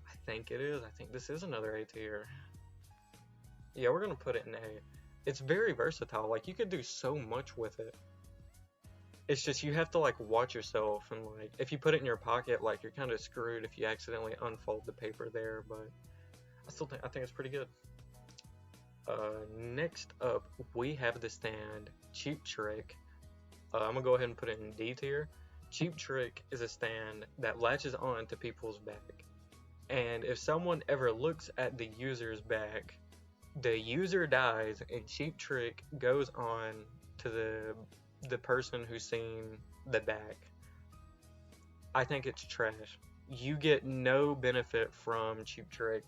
A: I think it is. I think this is another A tier. Yeah, we're gonna put it in A. It's very versatile. Like, you could do so much with it. It's just you have to like watch yourself, and like if you put it in your pocket, like you're kind of screwed if you accidentally unfold the paper there. But I think it's pretty good. Next up, we have the stand Cheap Trick. I'm gonna go ahead and put it in D tier. Cheap Trick is a stand that latches on to people's back. And if someone ever looks at the user's back, the user dies and Cheap Trick goes on to the person who's seen the back. I think it's trash. You get no benefit from Cheap Trick.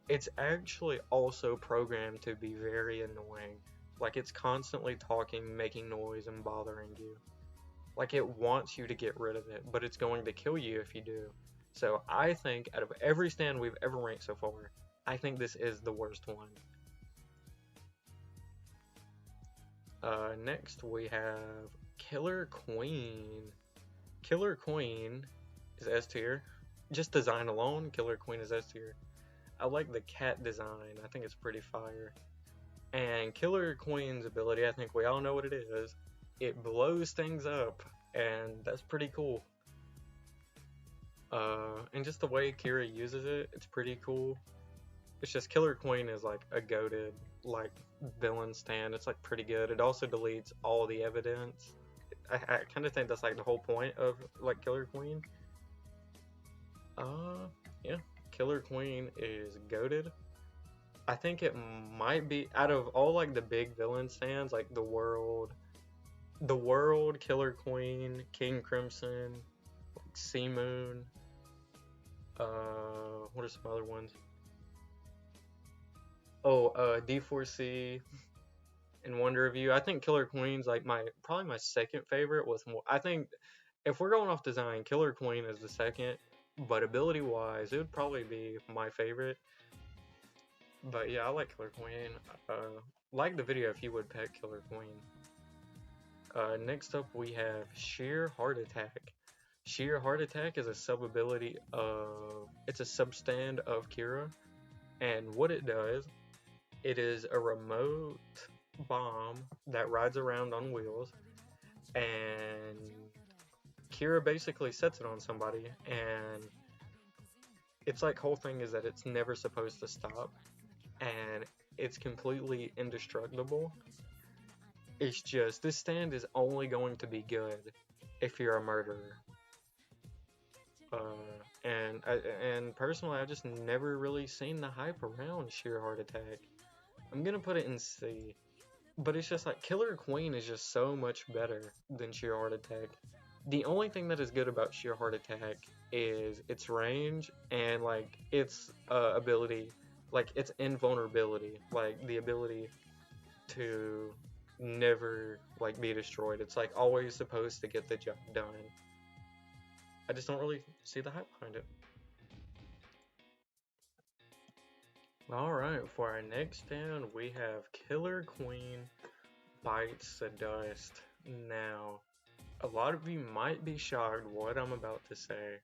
A: It's actually also programmed to be very annoying. Like, it's constantly talking, making noise, and bothering you. Like, it wants you to get rid of it, but it's going to kill you if you do. So I think out of every stand we've ever ranked so far, I think this is the worst one. Next we have Killer Queen. Killer Queen is S tier. Just design alone, Killer Queen is S tier. I like the cat design. I think it's pretty fire. And Killer Queen's ability, I think we all know what it is. It blows things up, and that's pretty cool. And just the way Kira uses it, it's pretty cool. It's just Killer Queen is like a goated like villain stand. It's like pretty good. It also deletes all the evidence. I kind of think that's like the whole point of like Killer Queen. Yeah. Killer Queen is goated. I think it might be out of all like the big villain stands, like the world, Killer Queen, King Crimson, like Sea Moon. What are some other ones? Oh, D4C and Wonder of You. I think Killer Queen's like probably my second favorite. I think if we're going off design, Killer Queen is the second. But ability wise, it would probably be my favorite. But yeah, I like Killer Queen. Like the video if you would pet Killer Queen. Next up we have Sheer Heart Attack. Sheer Heart Attack is a sub ability it's a substand of Kira. And what it does, it is a remote bomb that rides around on wheels. And Kira basically sets it on somebody, and its like whole thing is that it's never supposed to stop, and it's completely indestructible. It's just this stand is only going to be good if you're a murderer. And personally, I've just never really seen the hype around Sheer Heart Attack. I'm gonna put it in C, but it's just like Killer Queen is just so much better than Sheer Heart Attack. The only thing that is good about Sheer Heart Attack is its range and like its ability, like its invulnerability, like the ability to never like be destroyed. It's like always supposed to get the job done. I just don't really see the hype behind it. Alright, for our next stand we have Killer Queen Bites the Dust. Now, a lot of you might be shocked what I'm about to say,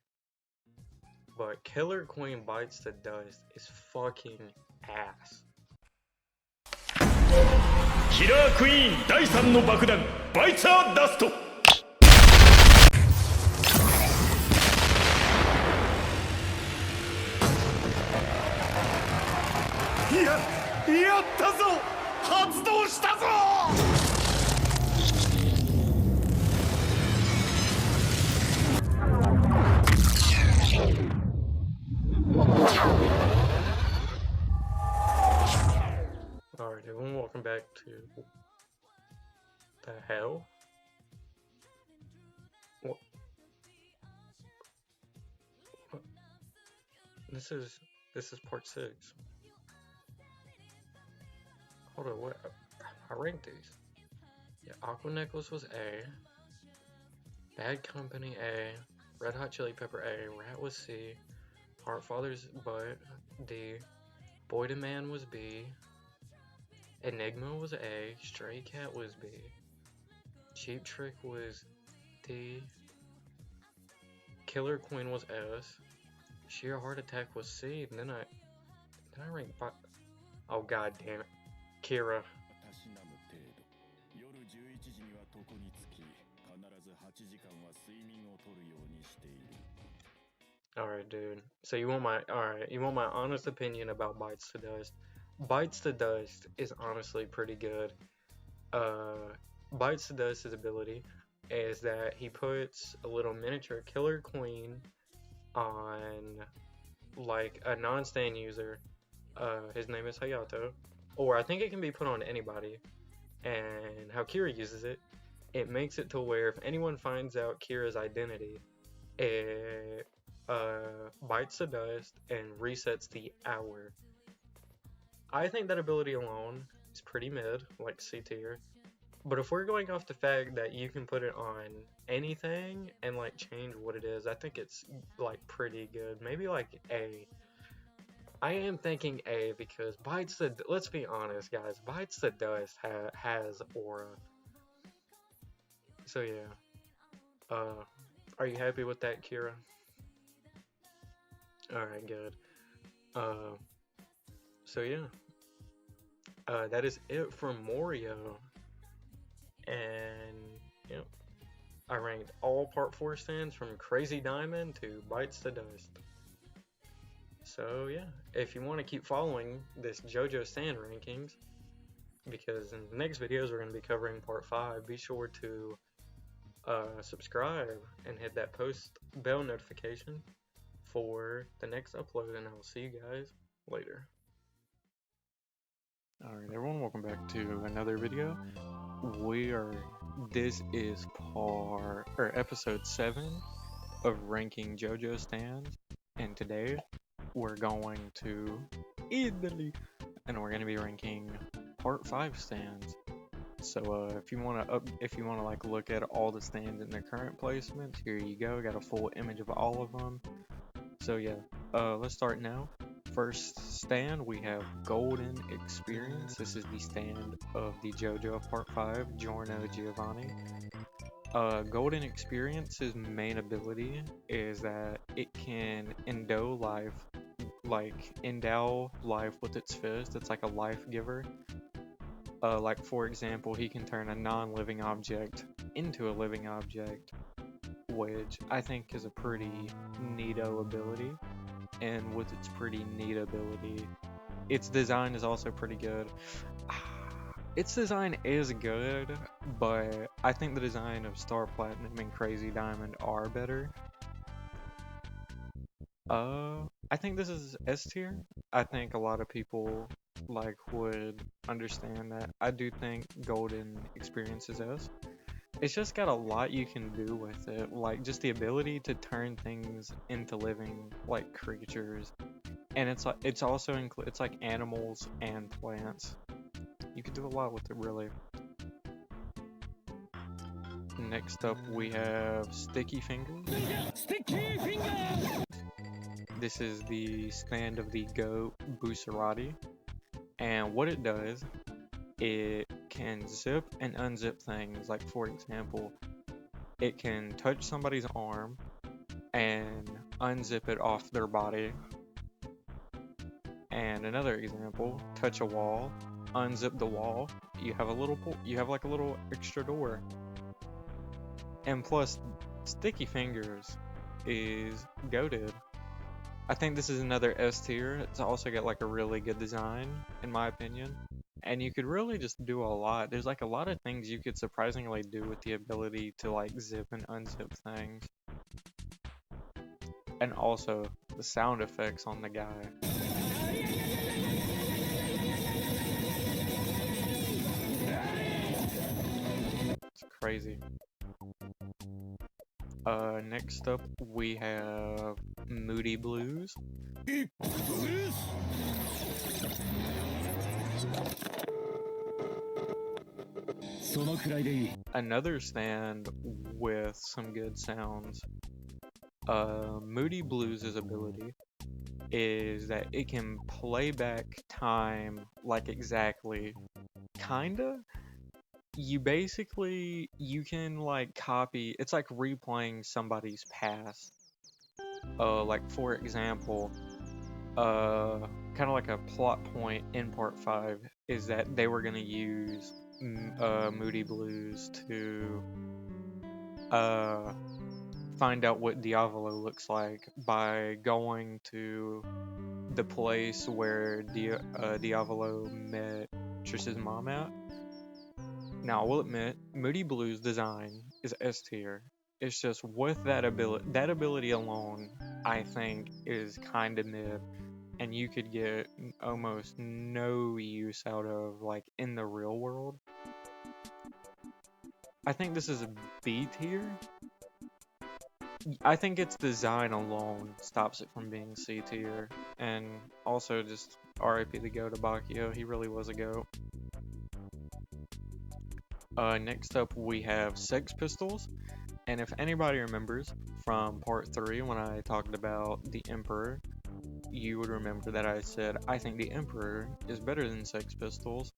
A: but Killer Queen Bites the Dust is fucking ass.
H: キラークイーン第3の爆弾バイツァーダストやったぞ発動したぞ
A: Alright everyone, welcome back to the hell? What? This is part 6. Hold on, what? I ranked these. Yeah, Aqua Necklace was A. Bad Company A. Red Hot Chili Pepper A. Rat was C. Heartfather's Butt D. Boy to Man was B. Enigma was A. Stray Cat was B. Cheap Trick was D. Killer Queen was S. Sheer Heart Attack was C. And then I ranked by. Oh god damn it. Kira. Alright dude. So you want my honest opinion about Bites to Dust. Bites the Dust is honestly pretty good. Bites the Dust, his ability is that he puts a little miniature killer queen on like a non-stand user. His name is Hayato, or I think it can be put on anybody. And how Kira uses it, it makes it to where if anyone finds out Kira's identity, it bites the dust and resets the hour. I think that ability alone is pretty mid, like C tier. But if we're going off the fact that you can put it on anything and like change what it is, I think it's like pretty good. Maybe like A. I am thinking A because bites the. Let's be honest, guys. Bites the dust has aura. So yeah. Are you happy with that, Kira? All right, good. So yeah. That is it for Morio. And yep, I ranked all Part 4 stands from Crazy Diamond to Bites the Dust. So yeah, if you want to keep following this JoJo stand rankings, because in the next videos we're going to be covering Part 5, be sure to subscribe and hit that post bell notification for the next upload, and I will see you guys later. Alright everyone, welcome back to another video. This is episode 7 of ranking JoJo stands, and today we're going to Italy, and we're going to be ranking Part 5 stands. So if you want to like look at all the stands in their current placements, here you go. Got a full image of all of them. So yeah, let's start now. First stand, we have Golden Experience. This is the stand of the JoJo Part 5, Giorno Giovanni. Golden Experience's main ability is that it can endow life with its fist. It's like a life giver. Like for example, he can turn a non-living object into a living object, which I think is a pretty neato ability. And with its pretty neat ability, its design is also pretty good. Its design is good, but I think the design of Star Platinum and Crazy Diamond are better. I think this is S tier. I think a lot of people would understand that. I do think Golden Experience is S. It's just got a lot you can do with it, like just the ability to turn things into living creatures, and it's also it's like animals and plants. You can do a lot with it, really. Next up, we have Sticky Fingers. Sticky Fingers! This is the stand of the goat Bucerati, and what it does, it can zip and unzip things. Like for example, it can touch somebody's arm and unzip it off their body. And another example, touch a wall, unzip the wall. You have like a little extra door. And plus, Sticky Fingers is goated. I think this is another S tier. It's also got like a really good design, in my opinion. And you could really just do a lot. There's like a lot of things you could surprisingly do with the ability to like zip and unzip things. And also the sound effects on the guy. It's crazy. Next up we have Moody Blues. Another stand with some good sounds. Moody Blues' ability is that it can play back time like exactly, kinda. You can like copy, it's like replaying somebody's past. Like for example, kind of like a plot point in Part 5 is that they were gonna use Moody Blues to find out what Diavolo looks like by going to the place where Diavolo met Trish's mom at. Now, I will admit, Moody Blue's design is S tier. It's just with that ability alone, I think is kind of mid, and you could get almost no use out of like in the real world. I think this is a B tier. I think its design alone stops it from being C tier, and also just RIP the GOAT to Bakio. He really was a GOAT. Next up we have Sex Pistols, and if anybody remembers from part 3 when I talked about the Emperor, you would remember that I said I think the Emperor is better than Sex Pistols,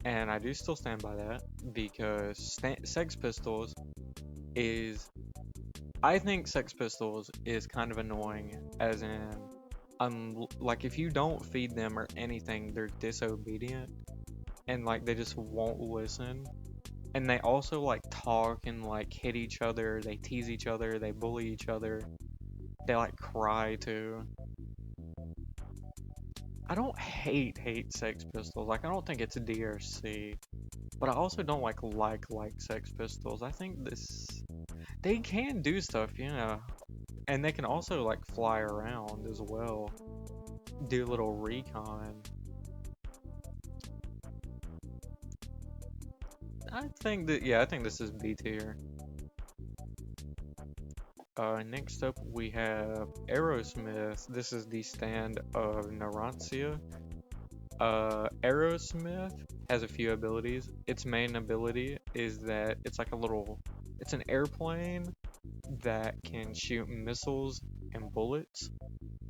A: and I do still stand by that because Sex Pistols is, I think Sex Pistols is kind of annoying, as in, like if you don't feed them or anything, they're disobedient, and like they just won't listen. And they also like talk and like hit each other, they tease each other, they bully each other, they like cry too. I don't hate Sex Pistols, like I don't think it's a D or C, but I also don't like Sex Pistols. I think they can do stuff, you know, and they can also like fly around as well, do a little recon. I think this is B tier. Next up we have Aerosmith. This is the stand of Narantia. Aerosmith has a few abilities. Its main ability is that it's like it's an airplane that can shoot missiles and bullets,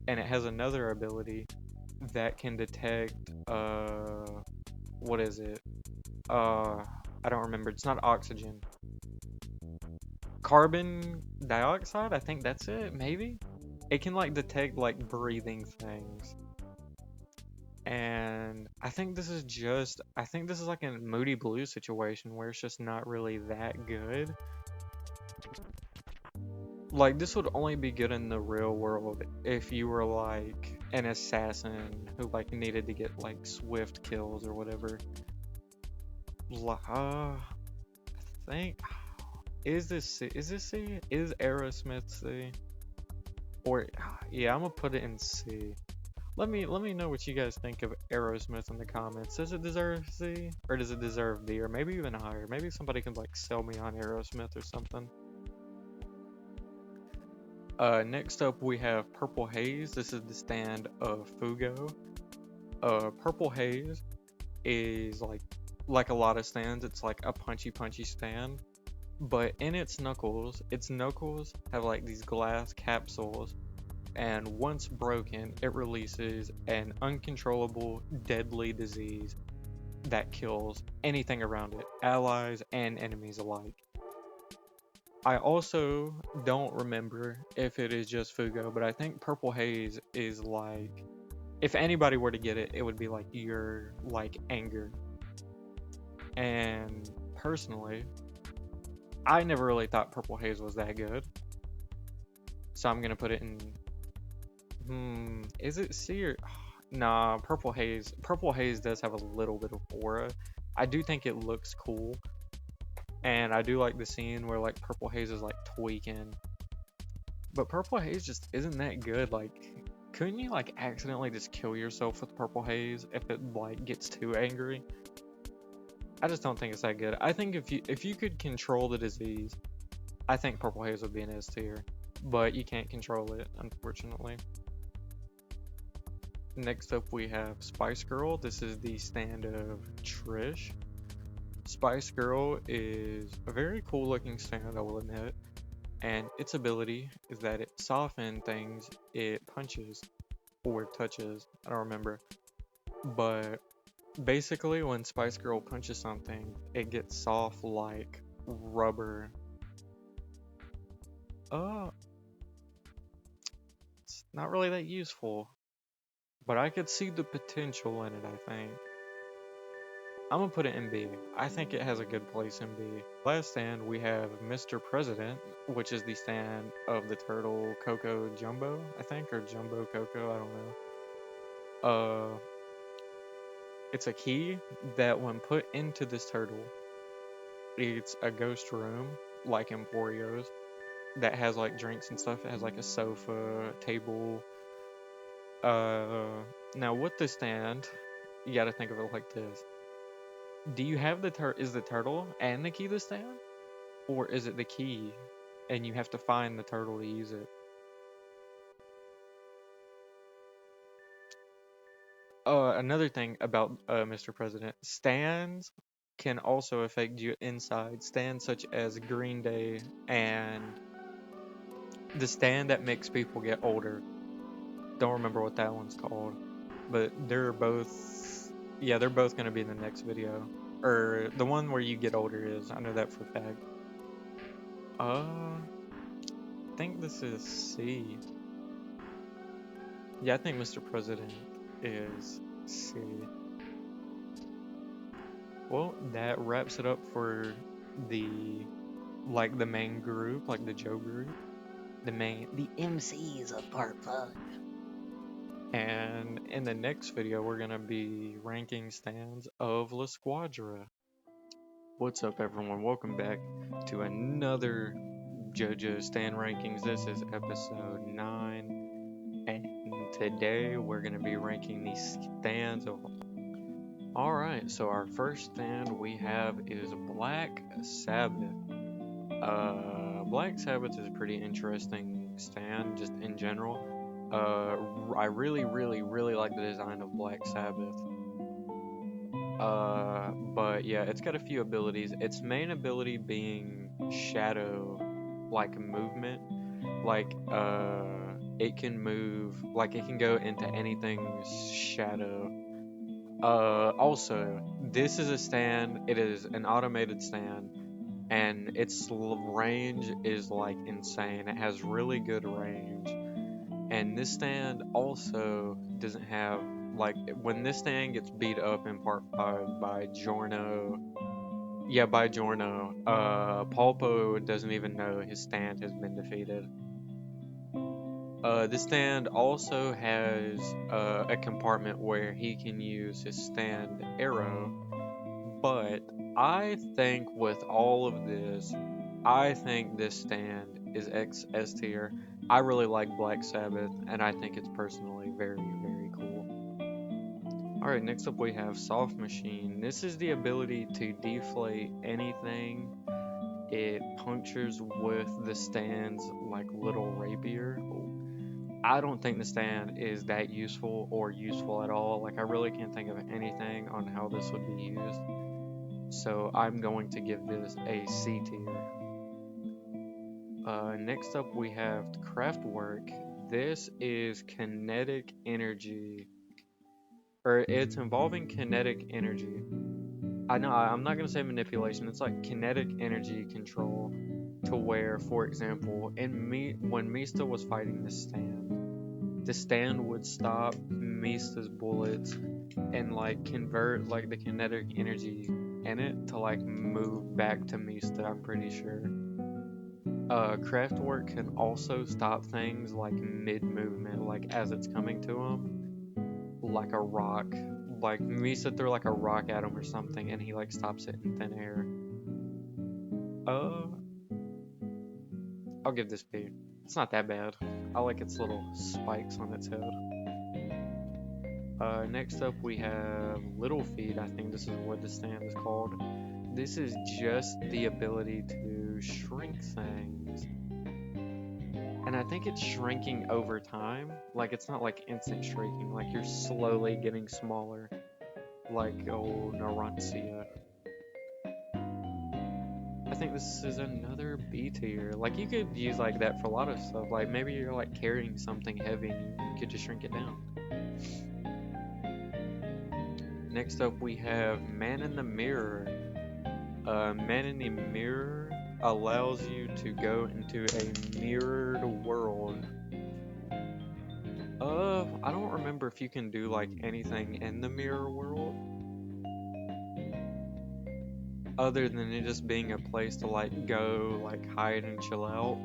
A: and it has another ability that can detect, what is it? I don't remember. It's not oxygen. Carbon dioxide? I think that's it, maybe? It can like detect like breathing things. And I think this is like a Moody Blue situation where it's just not really that good. Like this would only be good in the real world if you were like an assassin who like needed to get like swift kills or whatever. I think is this C? Is Aerosmith C? Or yeah, I'm gonna put it in C. Let me know what you guys think of Aerosmith in the comments. Does it deserve C or does it deserve B or maybe even higher? Maybe somebody can like sell me on Aerosmith or something. Next up we have Purple Haze. This is the stand of Fugo. Purple Haze is like a lot of stands. It's like a punchy stand. But in its knuckles have like these glass capsules, and once broken, it releases an uncontrollable, deadly disease that kills anything around it, allies and enemies alike. I also don't remember if it is just Fugo, but I think Purple Haze is like, if anybody were to get it, it would be like your like anger. And personally, I never really thought Purple Haze was that good. So I'm gonna put it in, is it C or, nah, Purple Haze does have a little bit of aura. I do think it looks cool. And I do like the scene where like Purple Haze is like tweaking. But Purple Haze just isn't that good. Like, couldn't you like accidentally just kill yourself with Purple Haze if it like gets too angry? I just don't think it's that good. I think if you could control the disease, I think Purple Haze would be an S tier. But you can't control it, unfortunately. Next up we have Spice Girl. This is the stand of Trish. Spice Girl is a very cool looking stand, I will admit. And its ability is that it softens things it punches or touches. I don't remember. But basically when Spice Girl punches something, it gets soft like rubber. It's not really that useful. But I could see the potential in it, I think. I'm gonna put it in B. I think it has a good place in B. Last stand we have Mr. President, which is the stand of the turtle Coco Jumbo, I think, or Jumbo Coco, I don't know. It's a key that when put into this turtle, it's a ghost room, like Emporios, that has like drinks and stuff. It has like a sofa, table. Now with the stand, you gotta think of it like this. Do you have is the turtle and the key the stand? Or is it the key and you have to find the turtle to use it? Another thing about Mr. President, stands can also affect you inside. Stands such as Green Day and the stand that makes people get older. Don't remember what that one's called, but they're both, yeah, they're both gonna be in the next video. Or the one where you get older is, I know that for a fact. I think this is C. Yeah, I think Mr. President is C. Well, that wraps it up for the the main group, like the Joe group, the MCs of part 5. And in the next video, we're gonna be ranking stands of La Squadra. What's up, everyone? Welcome back to another JoJo stand rankings. This is episode 9, and today we're gonna be ranking these stands of. Alright, so our first stand we have is Black Sabbath. Black Sabbath is a pretty interesting stand, just in general. I really like the design of Black Sabbath. But yeah, it's got a few abilities. Its main ability being shadow, like movement. It can move, it can go into anything's shadow. Also, this is a stand, it is an automated stand, and its range is insane. It has really good range. And this stand also doesn't have, when this stand gets beat up in part 5 by Giorno, Pulpo doesn't even know his stand has been defeated. This stand also has a compartment where he can use his stand arrow, but I think with all of this, I think this stand is S tier. I really like Black Sabbath, and I think it's personally very cool. Alright, next up we have Soft Machine. This is the ability to deflate anything it punctures with the stand's little rapier. I don't think the stand is that useful or useful at all. I really can't think of anything on how this would be used. So I'm going to give this a C tier. Next up we have Craftwork. This is kinetic energy. Or it's involving kinetic energy. I know, I'm not going to say manipulation. It's like kinetic energy control. To where, for example, when Mista was fighting the stand would stop Mista's bullets and convert the kinetic energy in it to move back to Mista, I'm pretty sure. Craftwork can also stop things mid-movement, as it's coming to him, like a rock. Mista threw a rock at him or something, and he stops it in thin air. I'll give this B. It's not that bad. I like its little spikes on its head. Next up we have Little Feet. I think this is what the stand is called. This is just the ability to shrink things. And I think it's shrinking over time. It's not instant shrinking. You're slowly getting smaller. Old Narantia. I think this is another B tier. You could use that for a lot of stuff. Maybe you're carrying something heavy and you could just shrink it down. Next up we have Man in the Mirror. Man in the Mirror allows you to go into a mirrored world. I don't remember if you can do anything in the mirror world. other than it just being a place to like go like hide and chill out.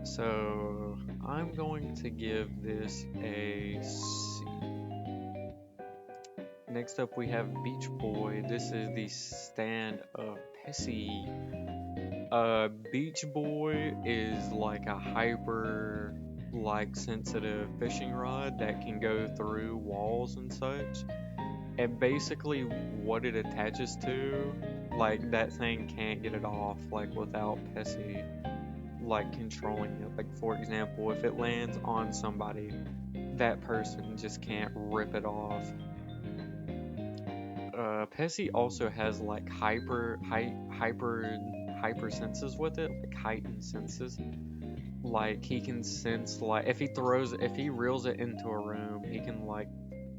A: So I'm going to give this a C. Next up we have Beach Boy. This is the stand of Pessy. Beach Boy is like a hyper like sensitive fishing rod that can go through walls and such. And basically what it attaches to, like that thing can't get it off like without Pessy like controlling it. Like for example, if it lands on somebody, that person just can't rip it off. Pessy also has like hyper senses with it, like heightened senses. Like he can sense like if he reels it into a room, he can like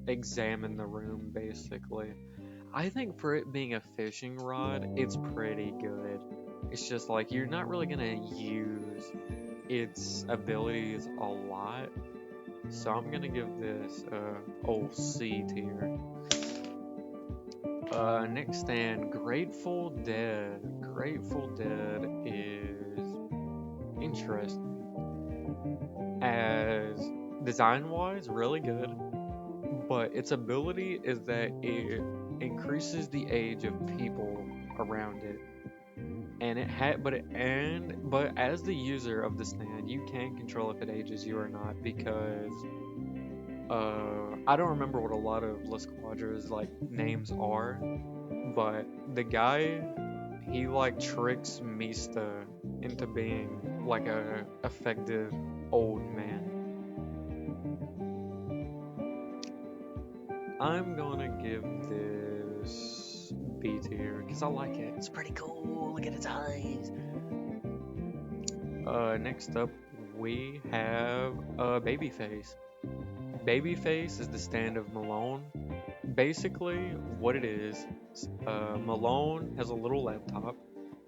A: examine the room basically. I think for it being a fishing rod, it's pretty good. It's just like you're not really gonna use its abilities a lot. So I'm gonna give this old C tier. Next stand, Grateful Dead. Grateful Dead is interesting. As design-wise, really good, but its ability is that it increases the age of people around it, and but as the user of the stand, you can control if it ages you or not because I don't remember what a lot of La Squadra's like names are, but the guy, he like tricks Mista into being like a effective old man. I'm gonna give this B tier because I like it. It's pretty cool. Look at its eyes. Next up we have Babyface. Babyface is the stand of Malone. Basically, what it is, Malone has a little laptop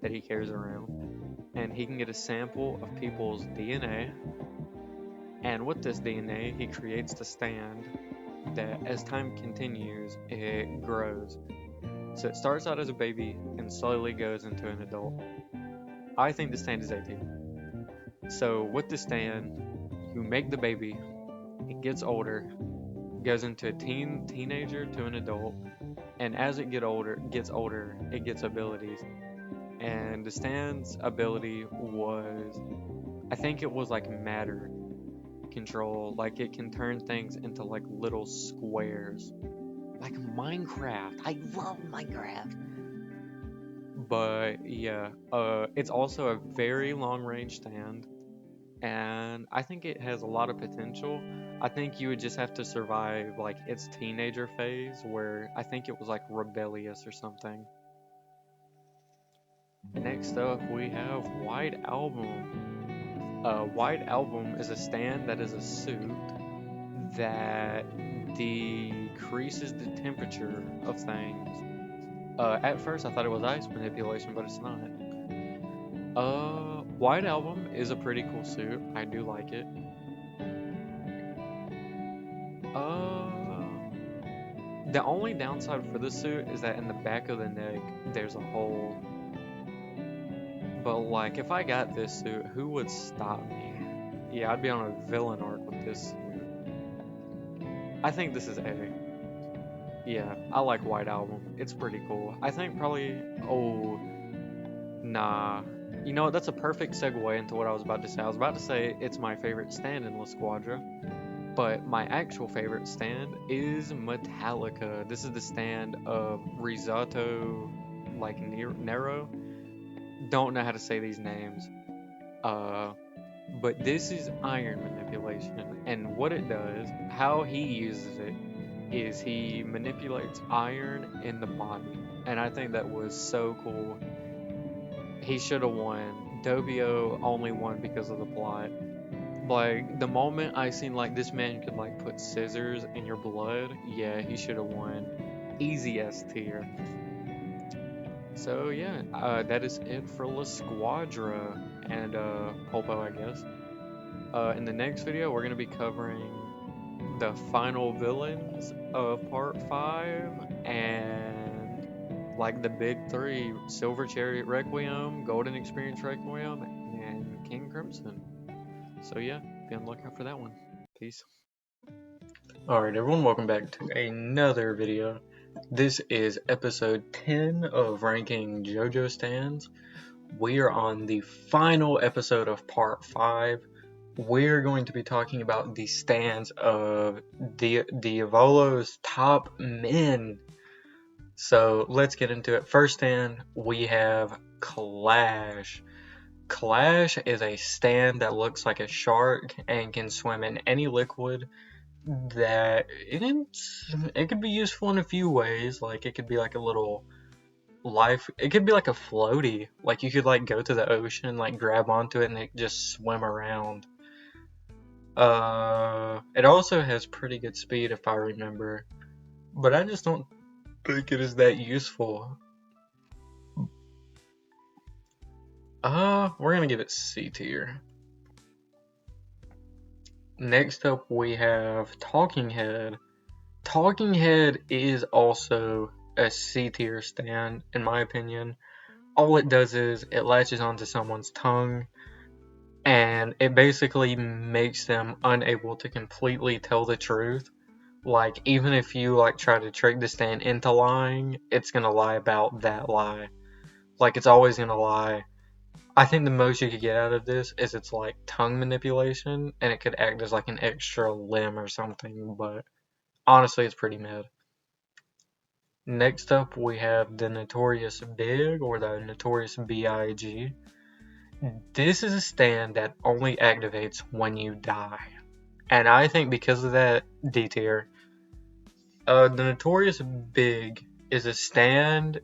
A: that he carries around, and he can get a sample of people's DNA. And with this DNA, he creates the stand that, as time continues, it grows. So it starts out as a baby and slowly goes into an adult. I think the stand is 18. So with the stand, you make the baby. It gets older, goes into a teenager to an adult, and as it gets older, it gets abilities. And the stand's ability was, I think it was like matter control, like it can turn things into like little squares, like Minecraft. I love Minecraft. But yeah, it's also a very long range stand, and I think it has a lot of potential. I think you would just have to survive like its teenager phase where I think it was like rebellious or something. Next up we have White Album. White Album is a stand that is a suit that decreases the temperature of things. At first I thought it was ice manipulation, but it's not. White Album is a pretty cool suit. I do like it. The only downside for this suit is that in the back of the neck there's a hole. But like if I got this suit, who would stop me? Yeah, I'd be on a villain arc with this suit. I think this is A. Yeah, I like White Album. It's pretty cool. I think probably, oh, nah. You know what, that's a perfect segue into what I was about to say. I was about to say it's my favorite stand in La Squadra, but my actual favorite stand is Metallica. This is the stand of Risotto, like Nero. Don't know how to say these names. But this is iron manipulation, and what it does, how he uses it, is he manipulates iron in the body, and I think that was so cool. He should have won. Dobio only won because of the plot. Like, the moment I seen, like, this man could, like, put scissors in your blood, yeah, he should have won. Easy S tier. So, yeah, that is it for La Squadra and, Polpo, I guess. In the next video, we're going to be covering the final villains of Part 5 and like the big three: Silver Chariot Requiem, Golden Experience Requiem, and King Crimson. So yeah, be on the lookout for that one. Peace. Alright everyone, welcome back to another video. This is episode 10 of ranking JoJo stands. We are on the final episode of part 5. We're going to be talking about the stands of Diavolo's top men. So let's get into it. First stand, we have Clash. Clash is a stand that looks like a shark and can swim in any liquid. That it could be useful in a few ways. Like it could be like a little life. It could be like a floaty. Like you could like go to the ocean, like grab onto it, and it just swim around. It also has pretty good speed if I remember, but I just don't think it is that useful. We're gonna give it C tier. Next up we have Talking Head. Talking Head is also a C tier stand in my opinion. All it does is it latches onto someone's tongue and it basically makes them unable to completely tell the truth. Like even if you like try to trick the stand into lying, it's gonna lie about that lie. Like it's always gonna lie. I think the most you could get out of this is it's like tongue manipulation, and it could act as like an extra limb or something, but honestly it's pretty mad. Next up we have the Notorious Big, or the Notorious BIG. This is a stand that only activates when you die, and I think because of that, D tier. The Notorious Big is a stand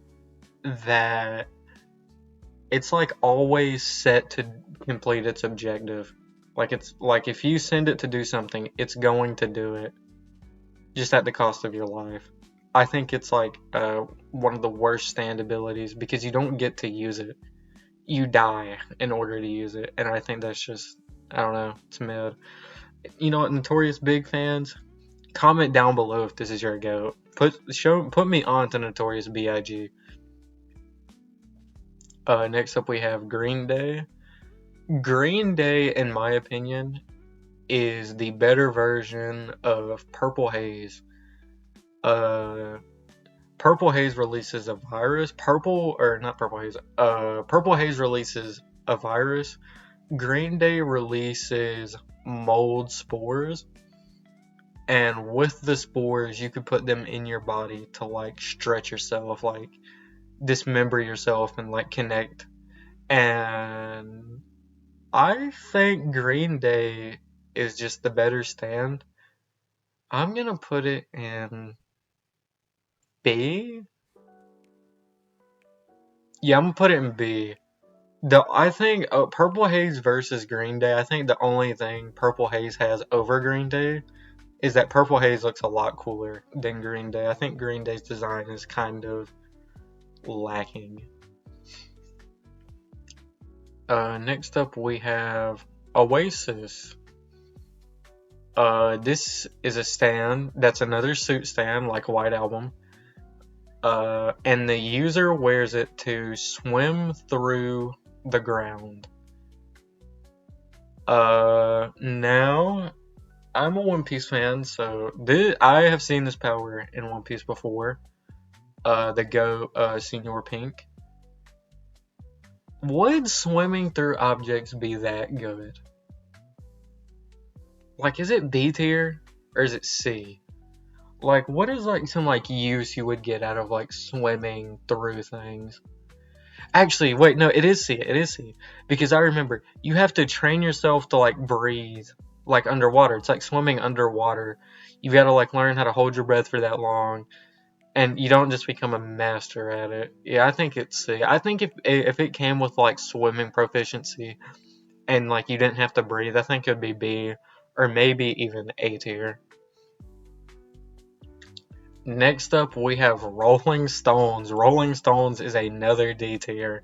A: that it's like always set to complete its objective. Like it's like if you send it to do something, it's going to do it, just at the cost of your life. I think it's like one of the worst stand abilities because you don't get to use it. You die in order to use it, and I think that's just, I don't know, it's mid. You know what, Notorious Big fans, comment down below if this is your goat. Put me on to Notorious BIG. Next up we have Green Day. Green Day, in my opinion, is the better version of Purple Haze. Purple Haze releases a virus. Purple Haze releases a virus. Green Day releases mold spores. And with the spores, you could put them in your body to like stretch yourself, like dismember yourself and like connect. And I think Green Day is just the better stand. I'm gonna put it in B. Yeah, I'm gonna put it in B. I think Purple Haze versus Green Day, I think the only thing Purple Haze has over Green Day is that Purple Haze looks a lot cooler than Green Day. I think Green Day's design is kind of lacking. Next up we have Oasis. This is a stand that's another suit stand like White Album. And the user wears it to swim through the ground. Now I'm a One Piece fan, so I have seen this power in One Piece before. The Go Senior Pink. Would swimming through objects be that good? Like, is it B tier or is it C? Like, what is like some like use you would get out of like swimming through things? Actually, wait, no, it is C. It is C, because I remember you have to train yourself to like breathe like underwater. It's like swimming underwater. You've got to like learn how to hold your breath for that long. And you don't just become a master at it. Yeah, I think it's C. I think if it came with like swimming proficiency and like you didn't have to breathe, I think it would be B or maybe even A tier. Next up we have Rolling Stones. Rolling Stones is another D tier.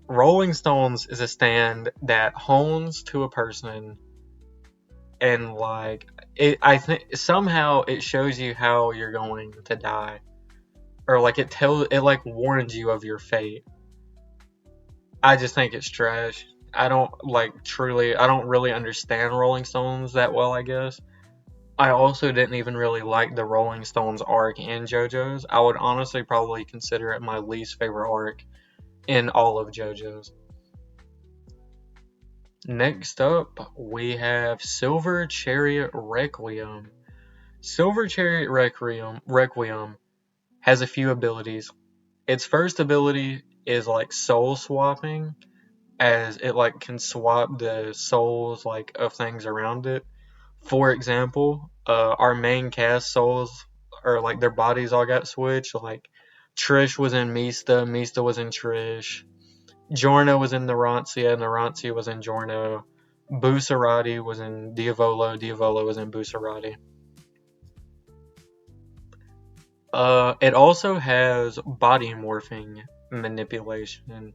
A: Rolling Stones is a stand that hones to a person and like I think somehow it shows you how you're going to die. or like it like warns you of your fate. I just think it's trash. I don't really understand Rolling Stones that well, I guess. I also didn't even really like the Rolling Stones arc in JoJo's. I would honestly probably consider it my least favorite arc in all of JoJo's. Next up, we have Silver Chariot Requiem. Silver Chariot Requiem has a few abilities. Its first ability is like soul swapping, as it like can swap the souls like of things around it. For example, our main cast souls, or like their bodies all got switched. Like Trish was in Mista, Mista was in Trish, Giorno was in Narantia, Narantia was in Giorno, Busarati was in Diavolo, Diavolo was in Busarati. It also has body morphing manipulation,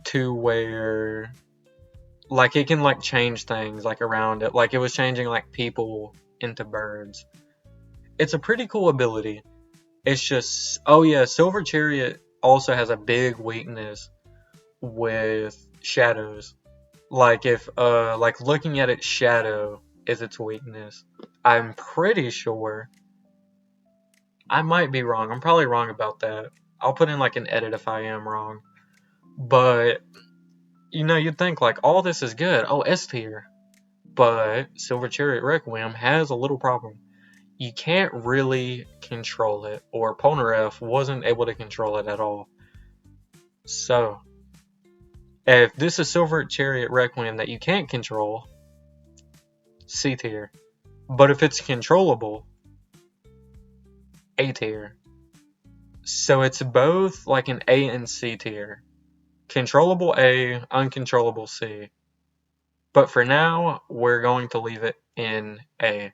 A: to where like it can like change things like around it. Like it was changing like people into birds. It's a pretty cool ability. It's just, oh yeah, Silver Chariot also has a big weakness with shadows. Like if like looking at its shadow is its weakness. I'm pretty sure. I might be wrong. I'm probably wrong about that. I'll put in like an edit if I am wrong. But you know, you'd think like all this is good. Oh, S tier. But Silver Chariot Requiem has a little problem. You can't really control it, or Polnareff wasn't able to control it at all. So, if this is Silver Chariot Requiem that you can't control, C tier. But if it's controllable, A tier. So it's both like an A and C tier. Controllable A, uncontrollable C. But for now, we're going to leave it in A,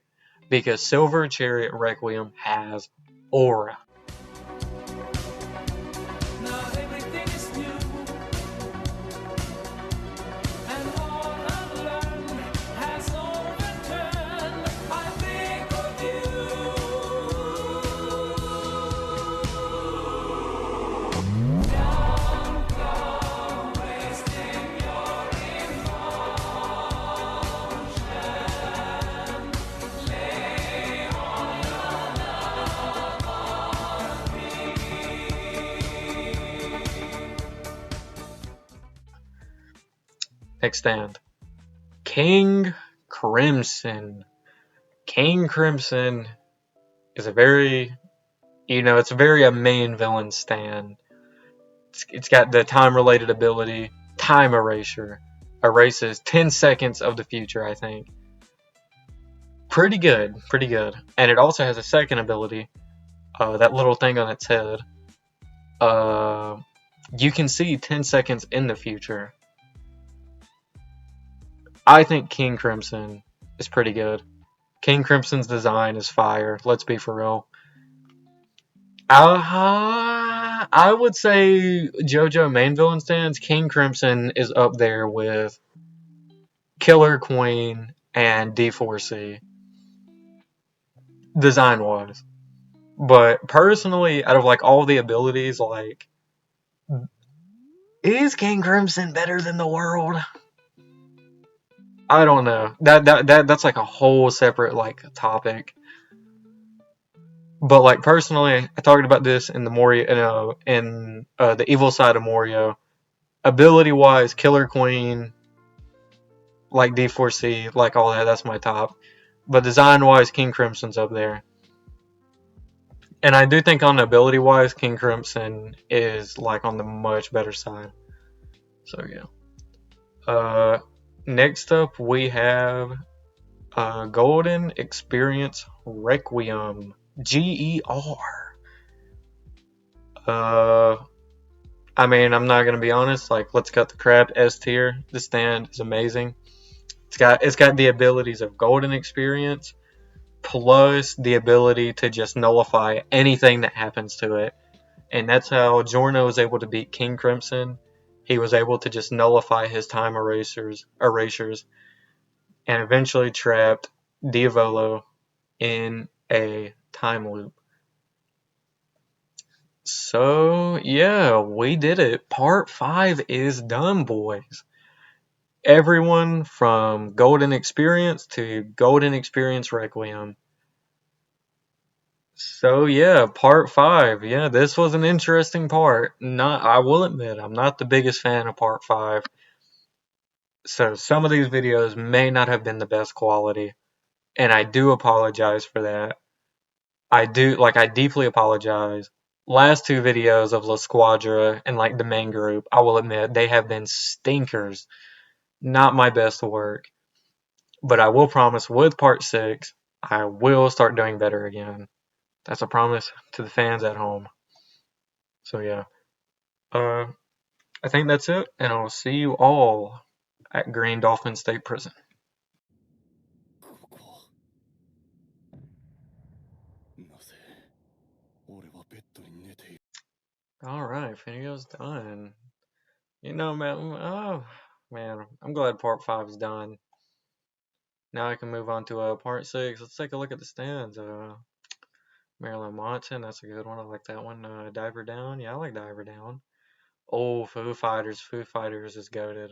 A: because Silver Chariot Requiem has aura. Next stand, King Crimson. King Crimson is a very, it's very a main villain stand. It's got the time-related ability, Time Erasure. Erases 10 seconds of the future, I think. Pretty good, pretty good. And it also has a second ability, that little thing on its head. You can see 10 seconds in the future. I think King Crimson is pretty good. King Crimson's design is fire. Let's be for real. I would say JoJo main villain stands. King Crimson is up there with Killer Queen and D4C. Design wise. But personally, out of like all the abilities, like, is King Crimson better than the world? I don't know. That's like a whole separate like topic. But like personally, I talked about this in the Morio, in the evil side of Morio. Ability wise, Killer Queen, like D4C, like all that. That's my top. But design wise, King Crimson's up there. And I do think on ability wise, King Crimson is like on the much better side. So yeah. Next up, we have Golden Experience Requiem. GER. I mean, I'm not gonna be honest. Like, let's cut the crap. S tier. The stand is amazing. It's got the abilities of Golden Experience, plus the ability to just nullify anything that happens to it. And that's how Giorno was able to beat King Crimson. He was able to just nullify his time erasures, and eventually trapped Diavolo in a time loop. So, yeah, we did it. Part 5 is done, boys. Everyone from Golden Experience to Golden Experience Requiem. So, yeah, part 5. Yeah, this was an interesting part. I will admit, I'm not the biggest fan of part 5. So, some of these videos may not have been the best quality, and I do apologize for that. I deeply apologize. Last two videos of La Squadra and like the main group, I will admit, they have been stinkers. Not my best work. But I will promise with part 6, I will start doing better again. That's a promise to the fans at home. So yeah. I think that's it, and I'll see you all at Green Dolphin State Prison. Alright, video's done. You know, man, I'm glad part 5 is done. Now I can move on to part 6. Let's take a look at the stands. Marilyn Manson, that's a good one. I like that one. Diver Down, yeah, I like Diver Down. Oh, Foo Fighters. Foo Fighters is goated.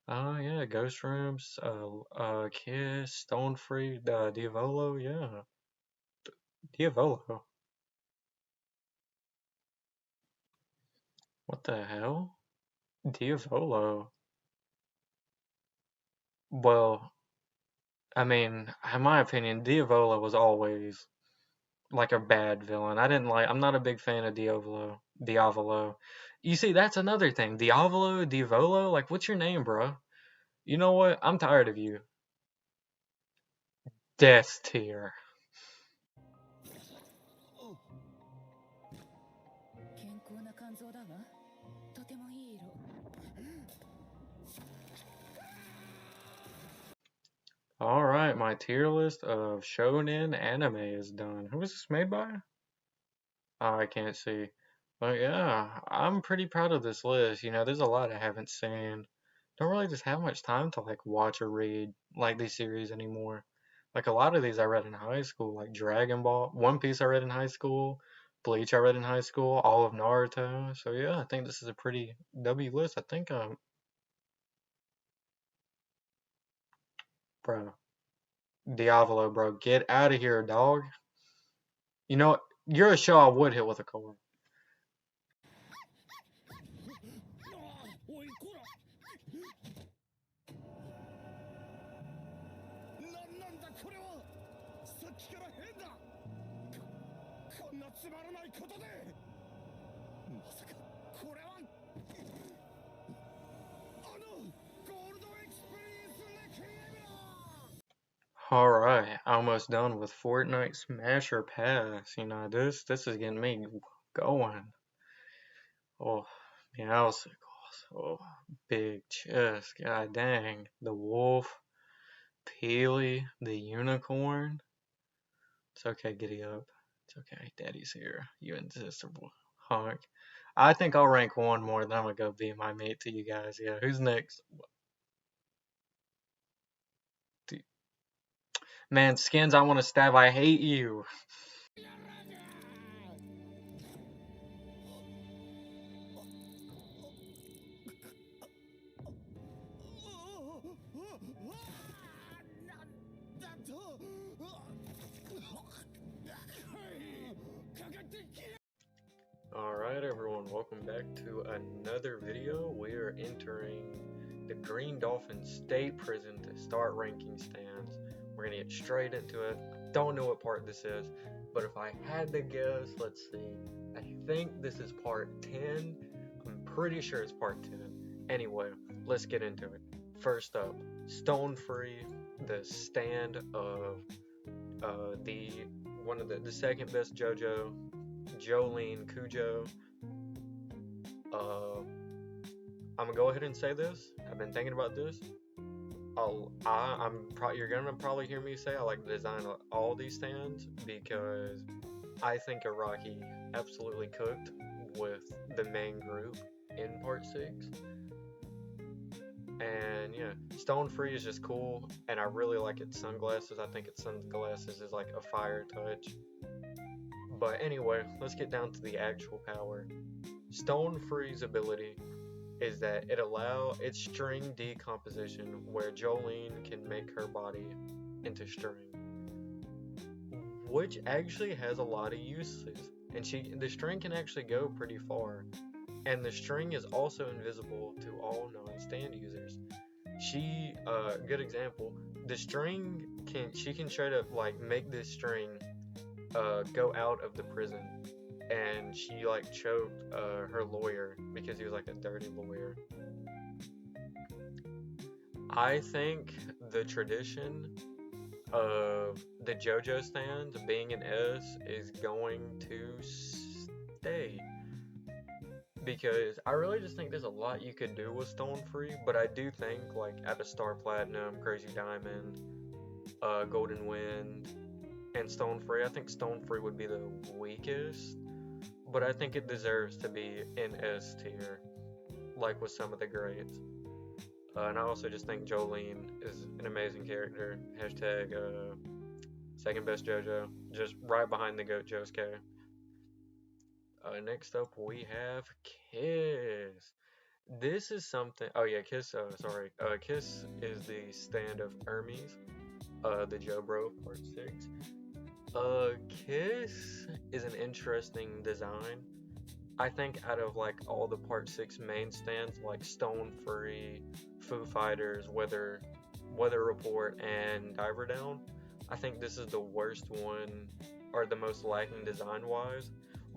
A: Oh, yeah, Ghost Rooms, Kiss, Stone Free, Diavolo, yeah. Diavolo. What the hell? Diavolo. Well, I mean, in my opinion, Diavolo was always like a bad villain. I'm not a big fan of Diavolo. You see, that's another thing. Diavolo, like, what's your name, bro? You know what? I'm tired of you. Death tier. Alright, my tier list of shonen anime is done. Who was this made by? Oh, I can't see. But yeah, I'm pretty proud of this list. You know, there's a lot I haven't seen. Don't really just have much time to like watch or read like these series anymore. Like a lot of these I read in high school, like Dragon Ball, One Piece I read in high school, Bleach I read in high school, all of Naruto. So yeah, I think this is a pretty W list. I think bro, Diavolo, bro, get out of here, dog. You know, you're a show I would hit with a car. Alright, almost done with Fortnite Smasher Pass. You know, this is getting me going. Oh, meowsicles. Oh, big chest. God dang. The wolf. Peely. The unicorn. It's okay, giddy up. It's okay, daddy's here. You insistible hunk. I think I'll rank one more, then I'm gonna go be my mate to you guys. Yeah, who's next? Man, Skins, I want to stab. I hate you. Alright everyone, welcome back to another video. We're entering the Green Dolphin State Prison to start ranking stands. We're gonna get straight into it. I don't know what part this is, but if I had to guess, let's see. I think this is part 10. I'm pretty sure it's part 10. Anyway, let's get into it. First up, Stone Free, the stand of the second best JoJo, Jolene Cujo. I'm gonna go ahead and say this. I've been thinking about this. You're gonna probably hear me say I like the design of all these stands because I think Iraqi absolutely cooked with the main group in part 6. And yeah, Stone Free is just cool, and I really like its sunglasses. I think its sunglasses is like a fire touch. But anyway, let's get down to the actual power. Stone Free's ability is that it's string decomposition, where Jolene can make her body into string, which actually has a lot of uses, and the string can actually go pretty far, and the string is also invisible to all non-stand users. Good example, the string she can try to like make this string go out of the prison, and she like choked her lawyer because he was like a dirty lawyer. I think the tradition of the JoJo stand being an S is going to stay, because I really just think there's a lot you could do with Stone Free, but I do think like out of Star Platinum, Crazy Diamond, Golden Wind, and Stone Free, I think Stone Free would be the weakest, but I think it deserves to be in S tier, like with some of the greats. And I also just think Jolene is an amazing character. Hashtag second best JoJo, just right behind the GOAT Josuke. Next up we have Kiss. This is something. Oh yeah, Kiss. Kiss is the stand of Hermes, the Jobro Part 6. Kiss is an interesting design. I think out of like all the Part 6 main stands, like Stone Free, Foo Fighters, Weather Report, and Diver Down, I think this is the worst one, or the most lacking design-wise.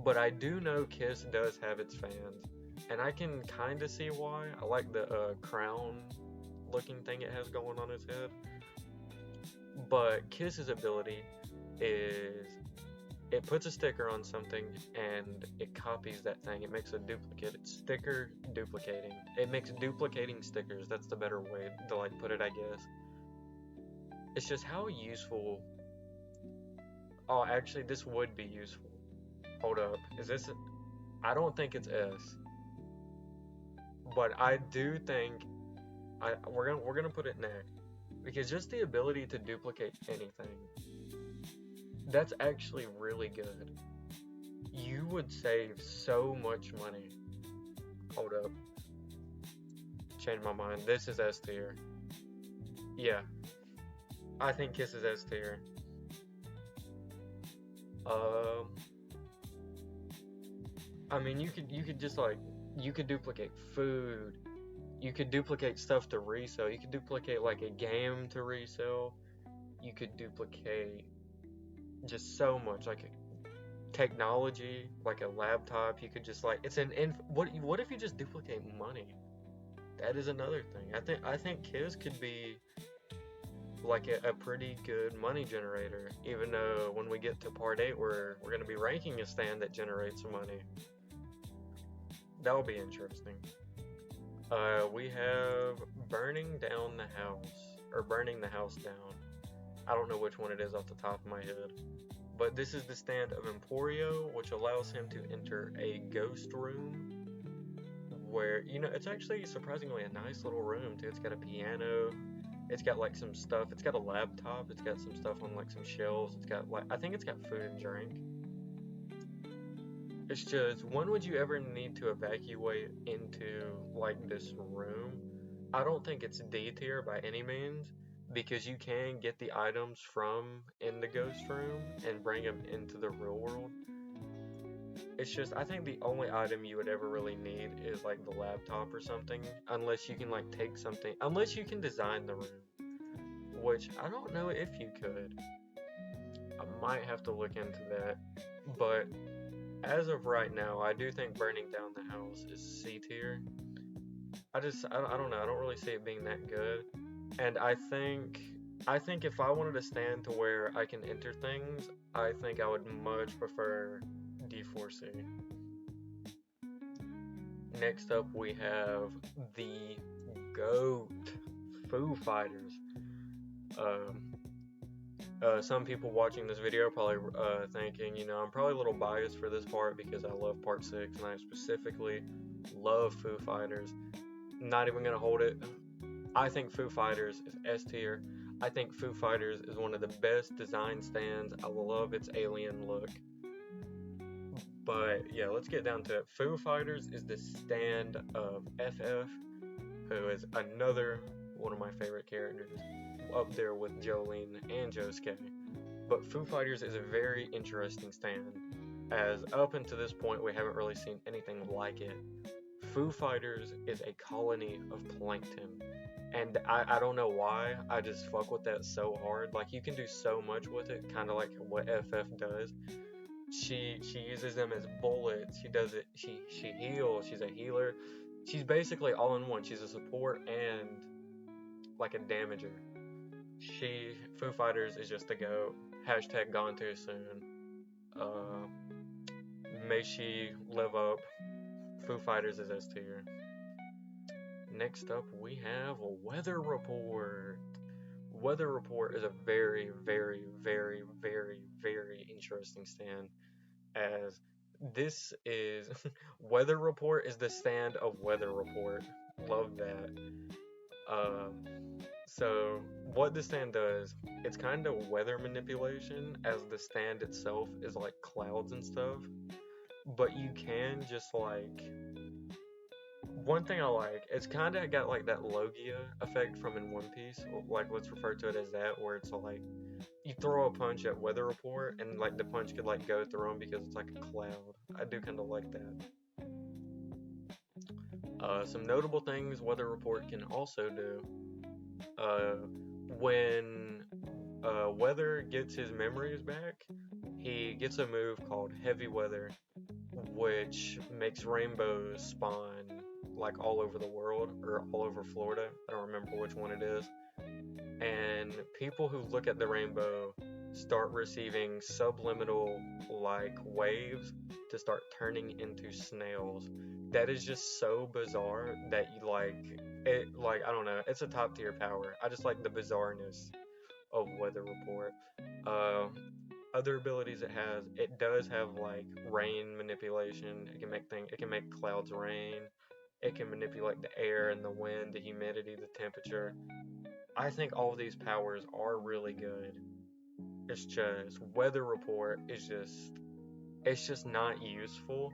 A: But I do know Kiss does have its fans, and I can kind of see why. I like the crown-looking thing it has going on its head. But Kiss's ability is it puts a sticker on something and it copies that thing. It makes a duplicate. It's sticker duplicating. It makes duplicating stickers. That's the better way to like put it, I guess. It's just how useful. Oh, actually, this would be useful. Hold up. Is this? I don't think it's S. But I do think we're gonna put it next, because just the ability to duplicate anything, that's actually really good. You would save so much money. Hold up. Change my mind. This is S tier. Yeah. I think Kiss is S tier. I mean, you could just like, you could duplicate food. You could duplicate stuff to resell. You could duplicate like a game to resell. You could duplicate just so much, like technology, like a laptop. You could just like, it's what if you just duplicate money? That is another thing. I think Kiss could be like a pretty good money generator, even though when we get to part 8 we're going to be ranking a stand that generates money. That will be interesting. We have burning down the house, or burning the house down. I don't know which one it is off the top of my head, but this is the stand of Emporio, which allows him to enter a ghost room where, you know, it's actually surprisingly a nice little room too. It's got a piano, it's got like some stuff, it's got a laptop, it's got some stuff on like some shelves, it's got like, I think it's got food and drink. It's just, when would you ever need to evacuate into like this room? I don't think it's D tier by any means, because you can get the items from in the ghost room and bring them into the real world. It's just, I think the only item you would ever really need is like the laptop or something, unless you can like take something, unless you can design the room, which I don't know if you could. I might have to look into that, but as of right now, I do think burning down the house is C tier. I don't know, I don't really see it being that good. And I think if I wanted to stand to where I can enter things, I think I would much prefer D4C. Next up we have the GOAT, Foo Fighters. Some people watching this video are probably thinking, you know, I'm probably a little biased for this part because I love Part 6 and I specifically love Foo Fighters. Not even gonna hold it. I think Foo Fighters is S tier. I think Foo Fighters is one of the best design stands. I love its alien look. But yeah, let's get down to it. Foo Fighters is the stand of FF, who is another one of my favorite characters, up there with Jolene and Josuke. But Foo Fighters is a very interesting stand, as up until this point we haven't really seen anything like it. Foo Fighters is a colony of plankton, and I don't know why, I just fuck with that so hard. Like, you can do so much with it, kind of like what FF does. She uses them as bullets. She does it. She heals. She's a healer. She's basically all in one. She's a support and like a damager. Foo Fighters is just the GOAT. Hashtag gone too soon. May she live up. Foo Fighters is S tier. Next up, we have a weather report. Weather report is a very, very, very, very, very interesting stand, as this is weather report is the stand of weather report. Love that. So what the stand does, it's kind of weather manipulation, as the stand itself is like clouds and stuff, but you can just like, one thing I like, it's kind of got like that Logia effect from in One Piece, like let's refer to it as that, where it's like you throw a punch at weather report and like the punch could like go through them because it's like a cloud. I do kind of like that. Some notable things weather report can also do. When Weather gets his memories back, he gets a move called Heavy Weather, which makes rainbows spawn like all over the world, or all over Florida. I don't remember which one it is. And people who look at the rainbow start receiving subliminal like waves to start turning into snails. That is just so bizarre that you like it. Like, I don't know, it's a top tier power. I just like the bizarreness of Weather Report. Other abilities it does have like rain manipulation. It can make clouds rain. It can manipulate the air and the wind, the humidity, the temperature. I think all of these powers are really good. It's just Weather Report is it's just not useful,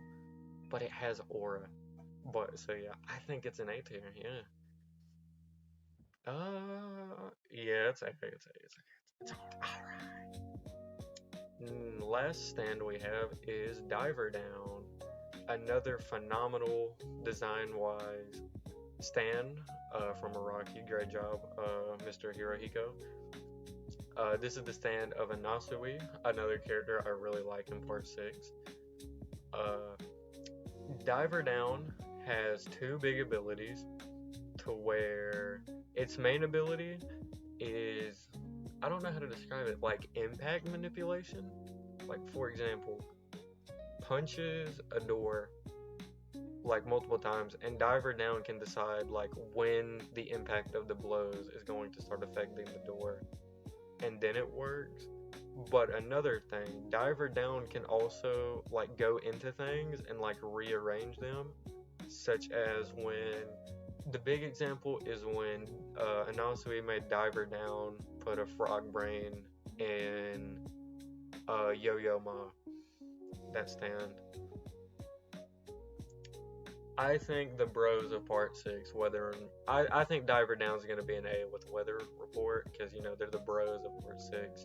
A: but it has aura. But so yeah, I think it's an A tier. Yeah. Yeah, it's A. It's alright. Last stand we have is Diver Down. Another phenomenal design-wise stand from Araki. Great job, Mr. Hirohiko. This is the stand of Anasui, another character I really like in Part 6. Diver Down has two big abilities, to where its main ability is, I don't know how to describe it, like impact manipulation. Like, for example, punches a door like multiple times, and Diver Down can decide like when the impact of the blows is going to start affecting the door, and then it works. But another thing, Diver Down can also like go into things and like rearrange them, such as when, the big example is when Anasui made Diver Down put a frog brain in Yo-Yo Ma, that stand. I think the bros of Part 6, I think Diver Down is going to be an A with Weather Report, because, you know, they're the bros of Part 6.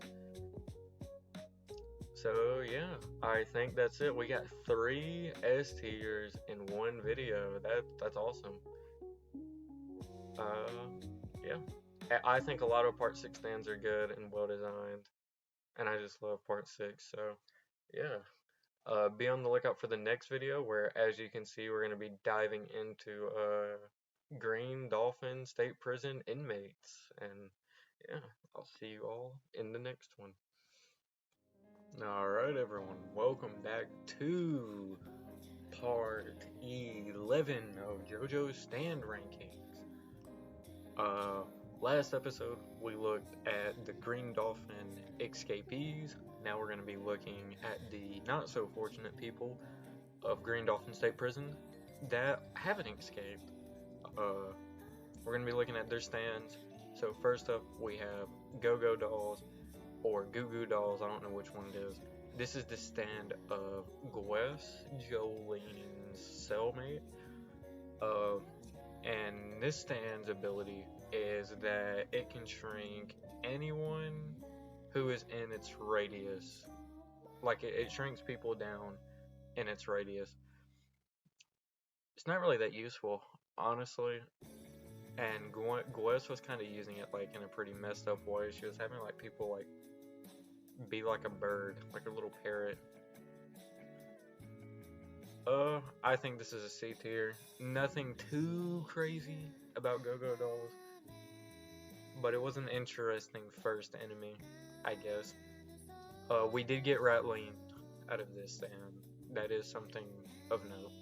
A: So, yeah, I think that's it. We got 3 S tiers in one video. That's awesome. Yeah. I think a lot of Part 6 stands are good and well designed, and I just love Part 6, so, yeah. Be on the lookout for the next video, where, as you can see, we're going to be diving into Green Dolphin State Prison inmates. And yeah, I'll see you all in the next one. Alright everyone, welcome back to Part 11 of JoJo's Stand Rankings. Last episode, we looked at the Green Dolphin escapees. Now we're going to be looking at the not-so-fortunate people of Green Dolphin State Prison that haven't escaped. We're going to be looking at their stands. So first up, we have Go-Go Dolls, or Goo Goo Dolls, I don't know which one it is. This is the stand of Gwes, Jolene's cellmate. And this stand's ability is that it can shrink anyone who is in its radius. Like, it shrinks people down in its radius. It's not really that useful, honestly. And Gwes was kind of using it, like, in a pretty messed up way. She was having, like, people, like, be like a bird, like a little parrot. I think this is a C tier. Nothing too crazy about Go-Go Dolls, but it was an interesting first enemy, I guess. We did get Ratline out of this stand. That is something of note.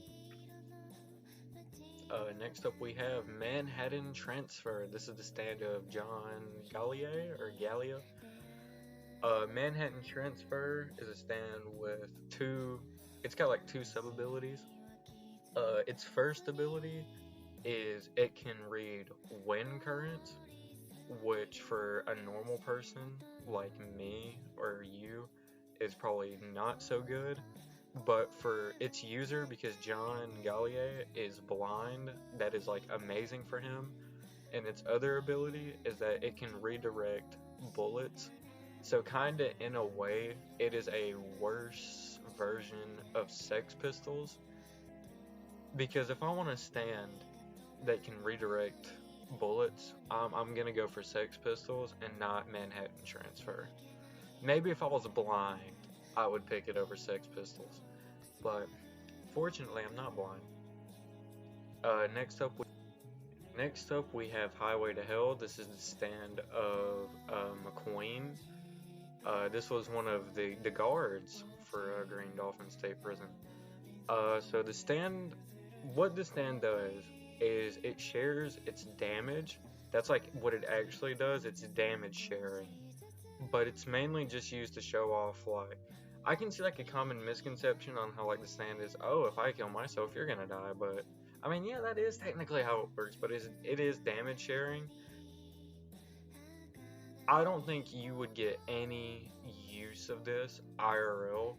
A: Next up we have Manhattan Transfer. This is the stand of John Gallier, or Gallia. Manhattan Transfer is a stand with it's got like two sub-abilities. Its first ability is it can read wind currents, which for a normal person like me or you is probably not so good. But for its user, because John Gallier is blind, that is like amazing for him. And its other ability is that it can redirect bullets. So kinda in a way, it is a worse version of Sex Pistols. Because if I want to stand that can redirect bullets, I'm gonna go for Sex Pistols and not Manhattan Transfer. Maybe if I was blind, I would pick it over Sex Pistols. But fortunately, I'm not blind. Next up we have Highway to Hell. This is the stand of McQueen. This was one of the guards for Green Dolphin State Prison. So what the stand does is it shares its damage. That's like what it actually does. It's damage sharing, but it's mainly just used to show off. Like, I can see like a common misconception on how like the stand is, oh, if I kill myself, you're gonna die. But I mean, yeah, that is technically how it works. But it is damage sharing. I don't think you would get any use of this IRL.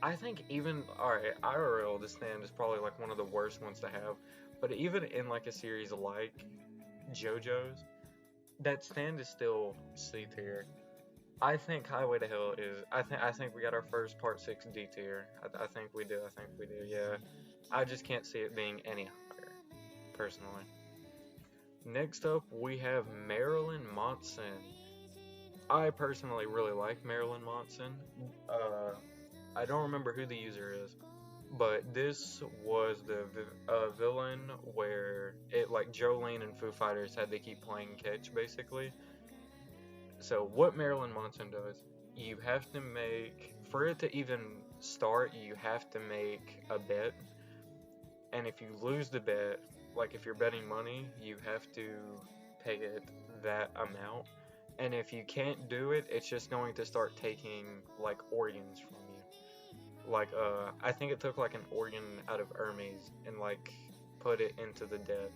A: I think even, alright, IRL, the stand is probably like one of the worst ones to have. But even in like a series like JoJo's, that stand is still C tier. I think Highway to Hell is, I think we got our first Part 6 D tier. I think we do, yeah. I just can't see it being any higher, personally. Next up, we have Marilyn Monson. I personally really like Marilyn Monson. I don't remember who the user is, but this was the villain where it, like, Jolene and Foo Fighters had to keep playing catch, basically. So what Marilyn Monson does, you have to make, for it to even start, you have to make a bet. And if you lose the bet, like if you're betting money, you have to pay it that amount. And if you can't do it, it's just going to start taking like organs from you. Like, I think it took like an organ out of Hermes and like put it into the dead.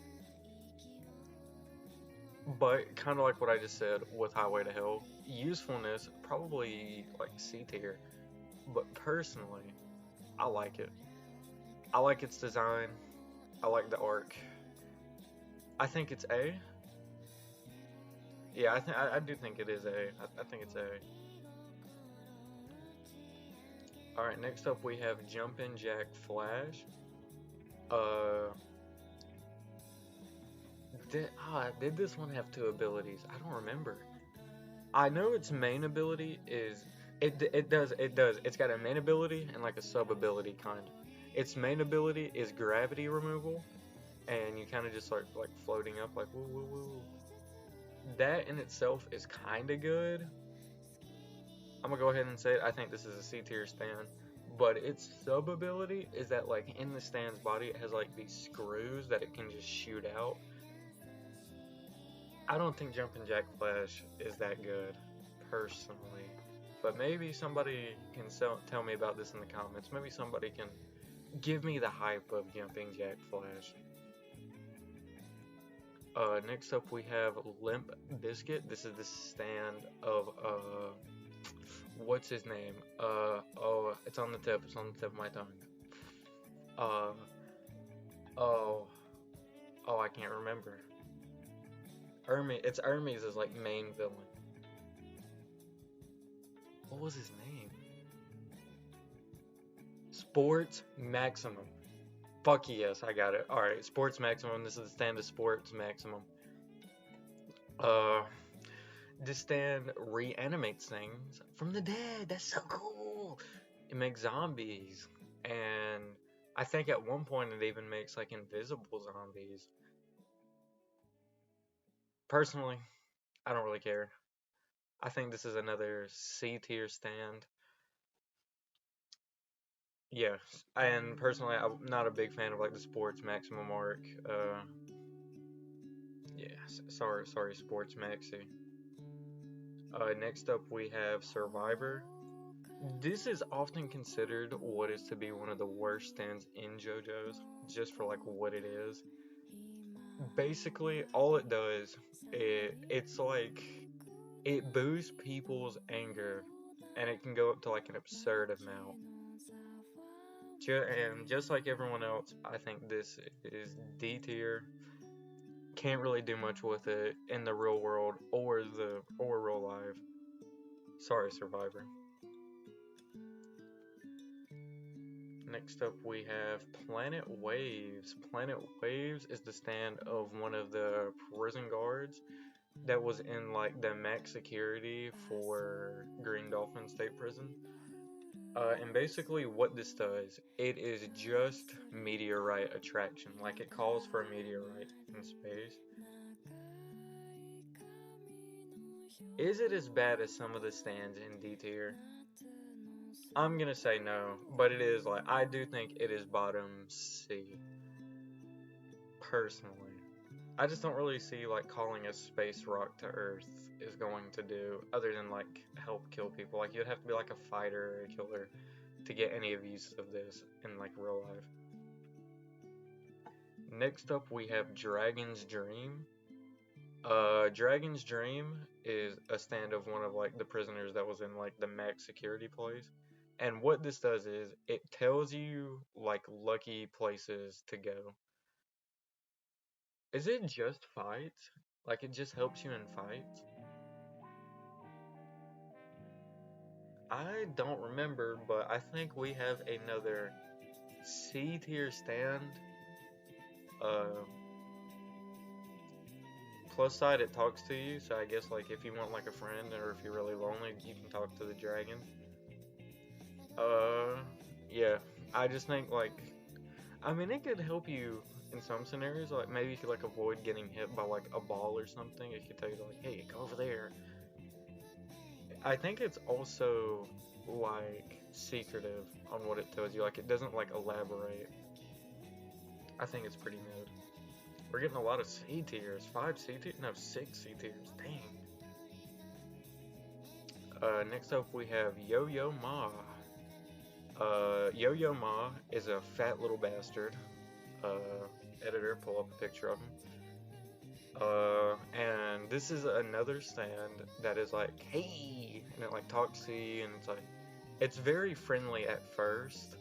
A: But kind of like what I just said with Highway to Hell, usefulness probably like C tier. But personally, I like it. I like its design. I like the arc. I think it's A. Yeah, I do think it is A. I think it's A. Alright, next up we have Jumpin' Jack Flash. Did this one have two abilities? I don't remember. I know its main ability is it does. It's got a main ability and like a sub ability kind. Its main ability is gravity removal, and you kind of just like floating up like woo woo woo. That in itself is kind of good. I'm gonna go ahead and say it. I think this is a C tier stand. But its sub ability is that like in the stand's body it has like these screws that it can just shoot out. I don't think Jumpin' Jack Flash is that good, personally. But maybe somebody can tell me about this in the comments. Maybe somebody can give me the hype of Jumping Jack Flash. Next up we have Limp Bizkit. This is the stand of What's his name? Oh, it's on the tip. It's on the tip of my tongue. Uh, oh, oh, I can't remember. It's Hermes' like main villain. What was his name? Sports Maximum. Fuck yes, I got it. Alright, Sports Maximum. This is the stand of Sports Maximum. This stand reanimates things from the dead. That's so cool. It makes zombies. And I think at one point it even makes like invisible zombies. Personally, I don't really care. I think this is another C tier stand. Yeah, and personally, I'm not a big fan of like the Sports Maximum arc. Yeah, sorry, Sports Maxi. Next up we have Survivor. This is often considered what is to be one of the worst stands in JoJo's, just for like what it is. Basically, all it does, it's like, it boosts people's anger, and it can go up to like an absurd amount. And just like everyone else, I think this is D tier. Can't really do much with it in the real world or real life. Sorry, Survivor. Next up we have Planet Waves. Planet Waves is the stand of one of the prison guards that was in like the max security for Green Dolphin State Prison. And basically what this does, it is just meteorite attraction. Like it calls for a meteorite in space. Is it as bad as some of the stands in D tier? I'm gonna say no, but it is like, I do think it is bottom C. Personally. I just don't really see like calling a space rock to Earth is going to do, other than like help kill people. Like you'd have to be like a fighter or a killer to get any of use of this in like real life. Next up we have Dragon's Dream. Dragon's Dream is a stand of one of like the prisoners that was in like the max security place. And what this does is it tells you like lucky places to go. Is it just fights? Like it just helps you in fights? I don't remember, but I think we have another C tier stand. Plus side, it talks to you, so I guess like if you want like a friend or if you're really lonely, you can talk to the dragon. Yeah, I just think like, I mean, it could help you in some scenarios, like maybe if you like avoid getting hit by like a ball or something, it could tell you like, hey, go over there. I think it's also like secretive on what it tells you, like it doesn't like elaborate. I think it's pretty mid. We're getting a lot of C tiers. 5 C tiers? No, 6 C tiers. Dang. Next up we have Yo-Yo Ma. Yo-Yo Ma is a fat little bastard. Editor, pull up a picture of him. And this is another stand that is like, hey, and it like talks to you, and it's like, it's very friendly at first,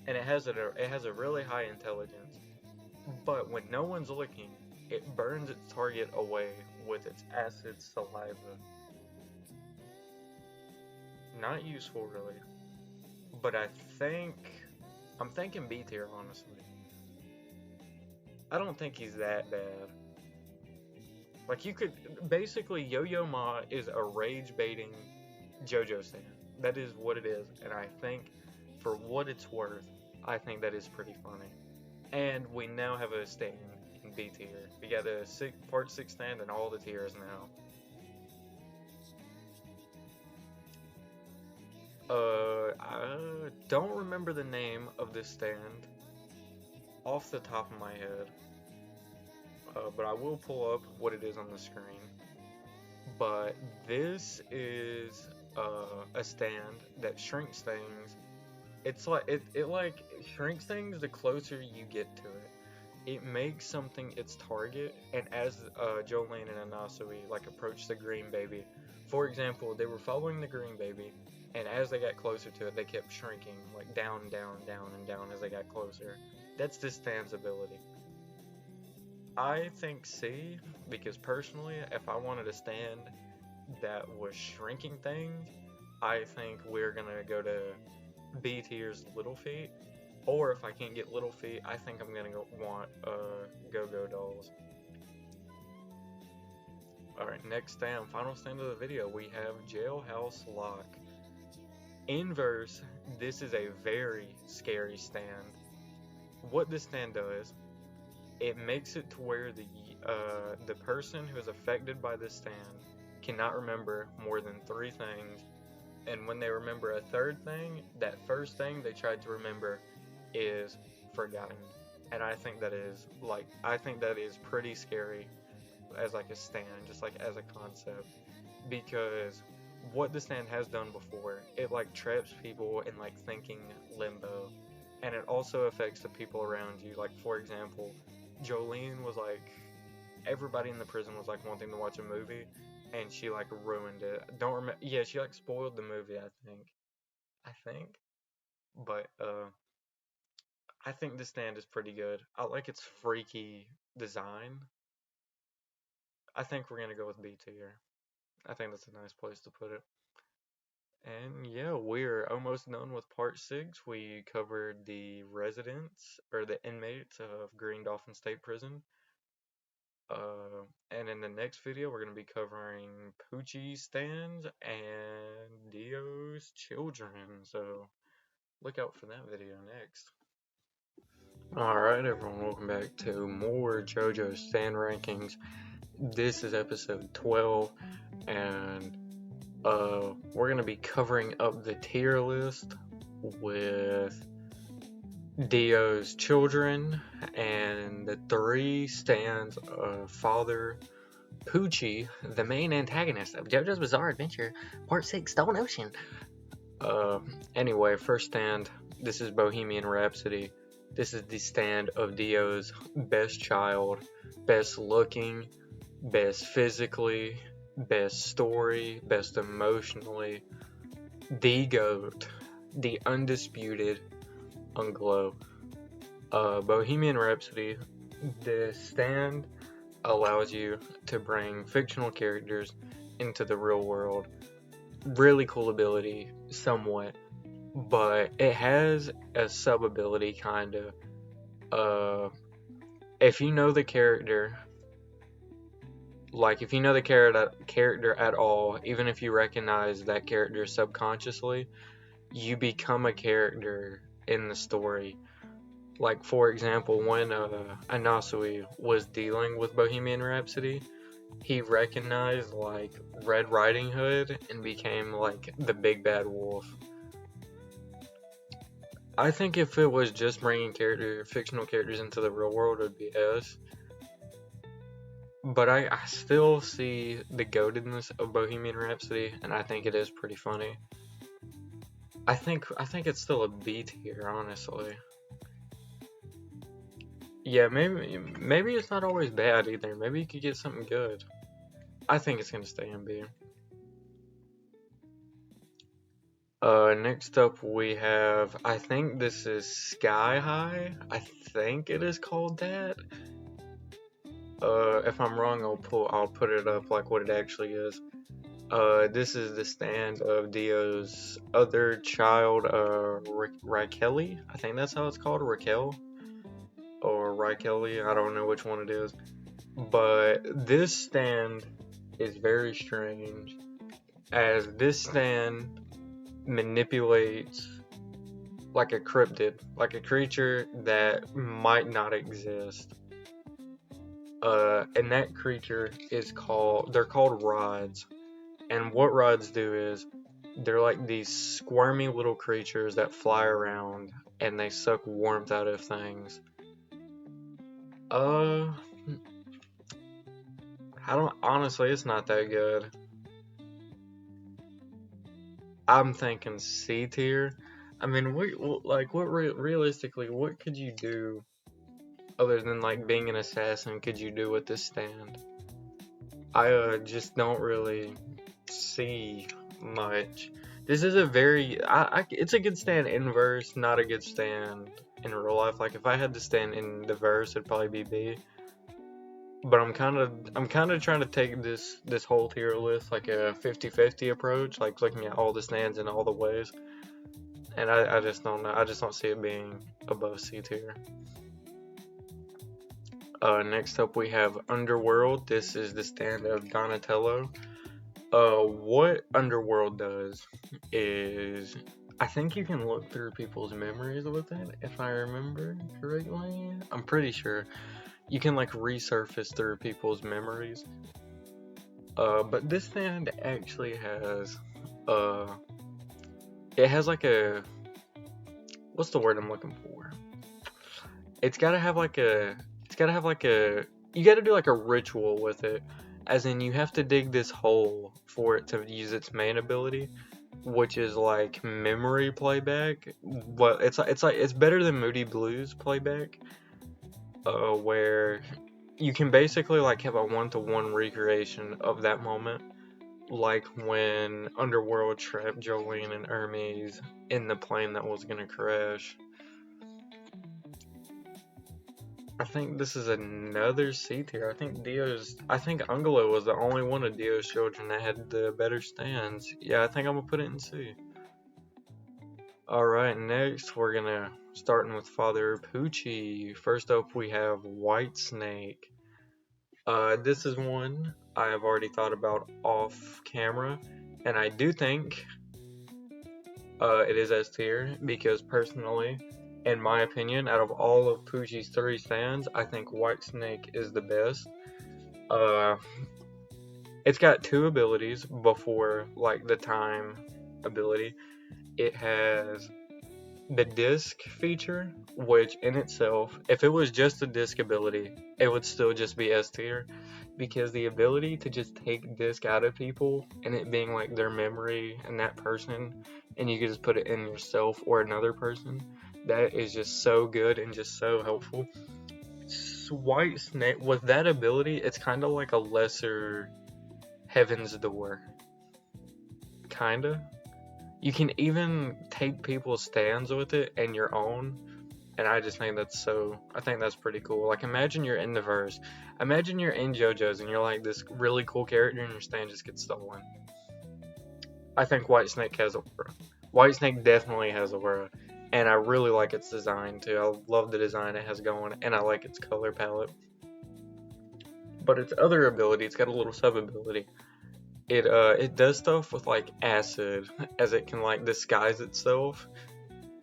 A: and it has a really high intelligence, but when no one's looking, it burns its target away with its acid saliva. Not useful really, but I'm thinking B tier honestly. I don't think he's that bad. Like you could, basically Yo-Yo Ma is a rage baiting JoJo stand. That is what it is, and I think for what it's worth, I think that is pretty funny. And we now have a stand in B tier. We got a part 6 stand and all the tiers now. I don't remember the name of this stand off the top of my head. But I will pull up what it is on the screen. But this is a stand that shrinks things. It's like it like shrinks things the closer you get to it. It makes something its target, and as Jolene and Anasui like approach the green baby, For example, they were following the green baby, and as they got closer to it, they kept shrinking, like down, down, down, and down as they got closer. That's this stand's ability. I think C, because personally, if I wanted a stand that was shrinking things, I think we're gonna go to B tier's Little Feet. Or if I can't get Little Feet, I think I'm gonna want Go-Go Dolls. Alright, next stand, final stand of the video, we have Jailhouse Lock. Inverse, this is a very scary stand. What this stand does, it makes it to where the person who is affected by this stand cannot remember more than 3 things, and when they remember a 3rd thing, that first thing they tried to remember is forgotten. And I think that is pretty scary as like a stand, just like as a concept, because what the stand has done before, it like traps people in like thinking limbo, and it also affects the people around you. Like for example, Jolene was like, everybody in the prison was like wanting to watch a movie, and she like ruined it. Don't remember. Yeah, she like spoiled the movie. I think, but I think the stand is pretty good. I like its freaky design. I think we're gonna go with B tier. I think that's a nice place to put it. And yeah, we're almost done with part 6. We covered the residents, or the inmates of Green Dolphin State Prison. And in the next video, we're going to be covering Poochie's stands and Dio's children. So look out for that video next. Alright everyone, welcome back to more JoJo stand rankings. This is episode 12, and we're going to be covering up the tier list with Dio's children and the 3 stands of Father Poochie, the main antagonist of JoJo's Bizarre Adventure, Part 6, Stone Ocean. Anyway, first stand, this is Bohemian Rhapsody. This is the stand of Dio's best child, best looking, best physically, best story, best emotionally, the GOAT, the undisputed Unglow. Bohemian Rhapsody, the stand allows you to bring fictional characters into the real world. Really cool ability, somewhat, but it has a sub ability kinda. If you know the character, like if you know the character at all, even if you recognize that character subconsciously, you become a character in the story. Like for example, when Anasui was dealing with Bohemian Rhapsody, he recognized like Red Riding Hood and became like the big bad wolf. I think if it was just bringing fictional characters into the real world, it would be S. But I still see the goatedness of Bohemian Rhapsody, and I think it is pretty funny. I think it's still a B tier, honestly. Yeah, maybe it's not always bad either. Maybe you could get something good. I think it's gonna stay in B. Next up we have, I think this is Sky High. I think it is called that. If I'm wrong, I'll put it up like what it actually is. This is the stand of Dio's other child, Raquel. I think that's how it's called, Raquel. Or Raquel, I don't know which one it is. But this stand is very strange, as this stand manipulates like a cryptid, like a creature that might not exist. And that creature they're called rods. And what rods do is, they're like these squirmy little creatures that fly around and they suck warmth out of things. Honestly, it's not that good. I'm thinking C tier. I mean, realistically, what could you do other than like being an assassin could you do with this stand? I just don't really see much. This is a very, it's a good stand in verse, not a good stand in real life. Like if I had to stand in the verse, it'd probably be B. But I'm kind of trying to take this whole tier list like a 50-50 approach, like looking at all the stands in all the ways. And I just don't know. I just don't see it being above C tier. Next up we have Underworld. This is the stand of Donatello. What Underworld does is, I think you can look through people's memories with it, if I remember correctly. I'm pretty sure. You can like resurface through people's memories. But this stand actually has, it has like a, what's the word I'm looking for? It's gotta have like a, you gotta do like a ritual with it. As in, you have to dig this hole for it to use its main ability, which is like memory playback. But it's better than Moody Blues playback, where you can basically like have a 1-to-1 recreation of that moment, like when Underworld trapped Jolene and Hermes in the plane that was gonna crash. I think this is another C tier. I think Angelo was the only one of Dio's children that had the better stands. Yeah, I think I'm gonna put it in C. Alright, next we're gonna starting with Father Poochie. First up we have White Snake. This is one I have already thought about off camera, and I do think it is S tier because personally, in my opinion, out of all of Poochie's 3 stands, I think White Snake is the best. It's got 2 abilities before like the time ability. It has the disc feature, which in itself, if it was just a disc ability, it would still just be S tier, because the ability to just take disc out of people and it being like their memory and that person, and you can just put it in yourself or another person, that is just so good and just so helpful. White Snake, with that ability, it's kind of like a lesser Heaven's Door. Kinda. You can even take people's stands with it and your own, and I just think that's pretty cool. Like imagine you're in the verse, imagine you're in JoJo's and you're like this really cool character and your stand just gets stolen. I think White Snake has aura. White Snake definitely has aura, and I really like its design too. I love the design it has going, and I like its color palette. But its other ability, it's got a little sub ability. It does stuff with like acid, as it can like disguise itself.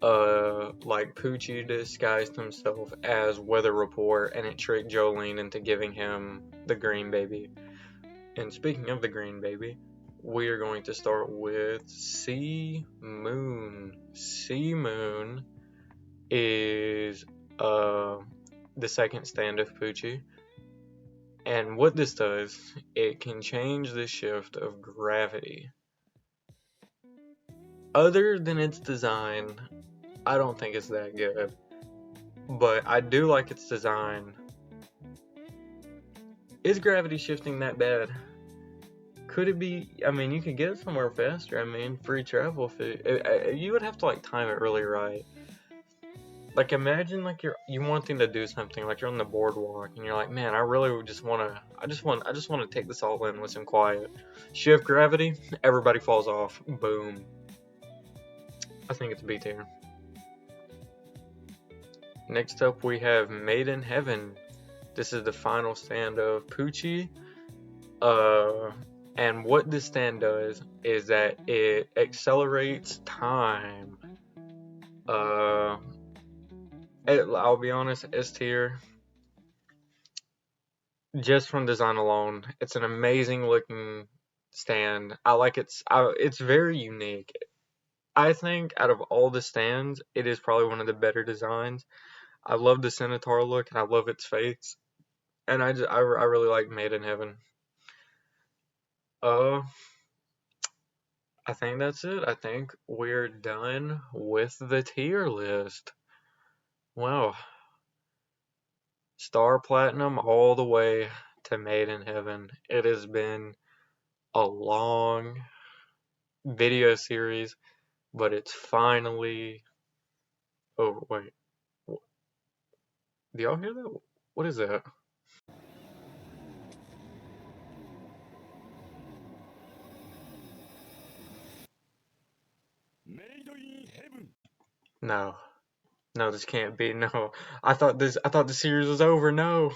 A: Like Poochie disguised himself as Weather Report, and it tricked Jolene into giving him the green baby. And speaking of the green baby, we are going to start with Sea Moon. Sea Moon is the second stand of Poochie. And what this does, it can change the shift of gravity. Other than its design, I don't think it's that good. But I do like its design. Is gravity shifting that bad? Could it be? I mean, you could get somewhere faster. I mean, free travel. You would have to like time it really right. Like imagine like you wanting to do something, like you're on the boardwalk and you're like, man, I really just want to take this all in with some quiet. Shift gravity, everybody falls off. Boom. I think it's B tier. Next up we have Made in Heaven. This is the final stand of Poochie. And what this stand does is that it accelerates time. I'll be honest, S tier. Just from design alone, it's an amazing looking stand. I like it's very unique. I think out of all the stands, it is probably one of the better designs. I love the Centaur look and I love its face, and I really like Made in Heaven. I think that's it. I think we're done with the tier list. Wow. Star Platinum all the way to Made in Heaven. It has been a long video series, but it's finally over. Wait, do y'all hear that? What is that? No. No, this can't be. No. I thought the series was over. No.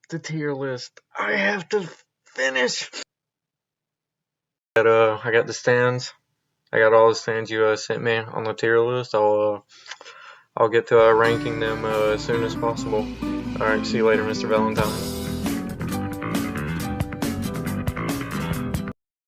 A: The tier list. I have to finish. I got the stands. I got all the stands you sent me on the tier list. I'll get to ranking them as soon as possible. All right, see you later, Mr. Valentine.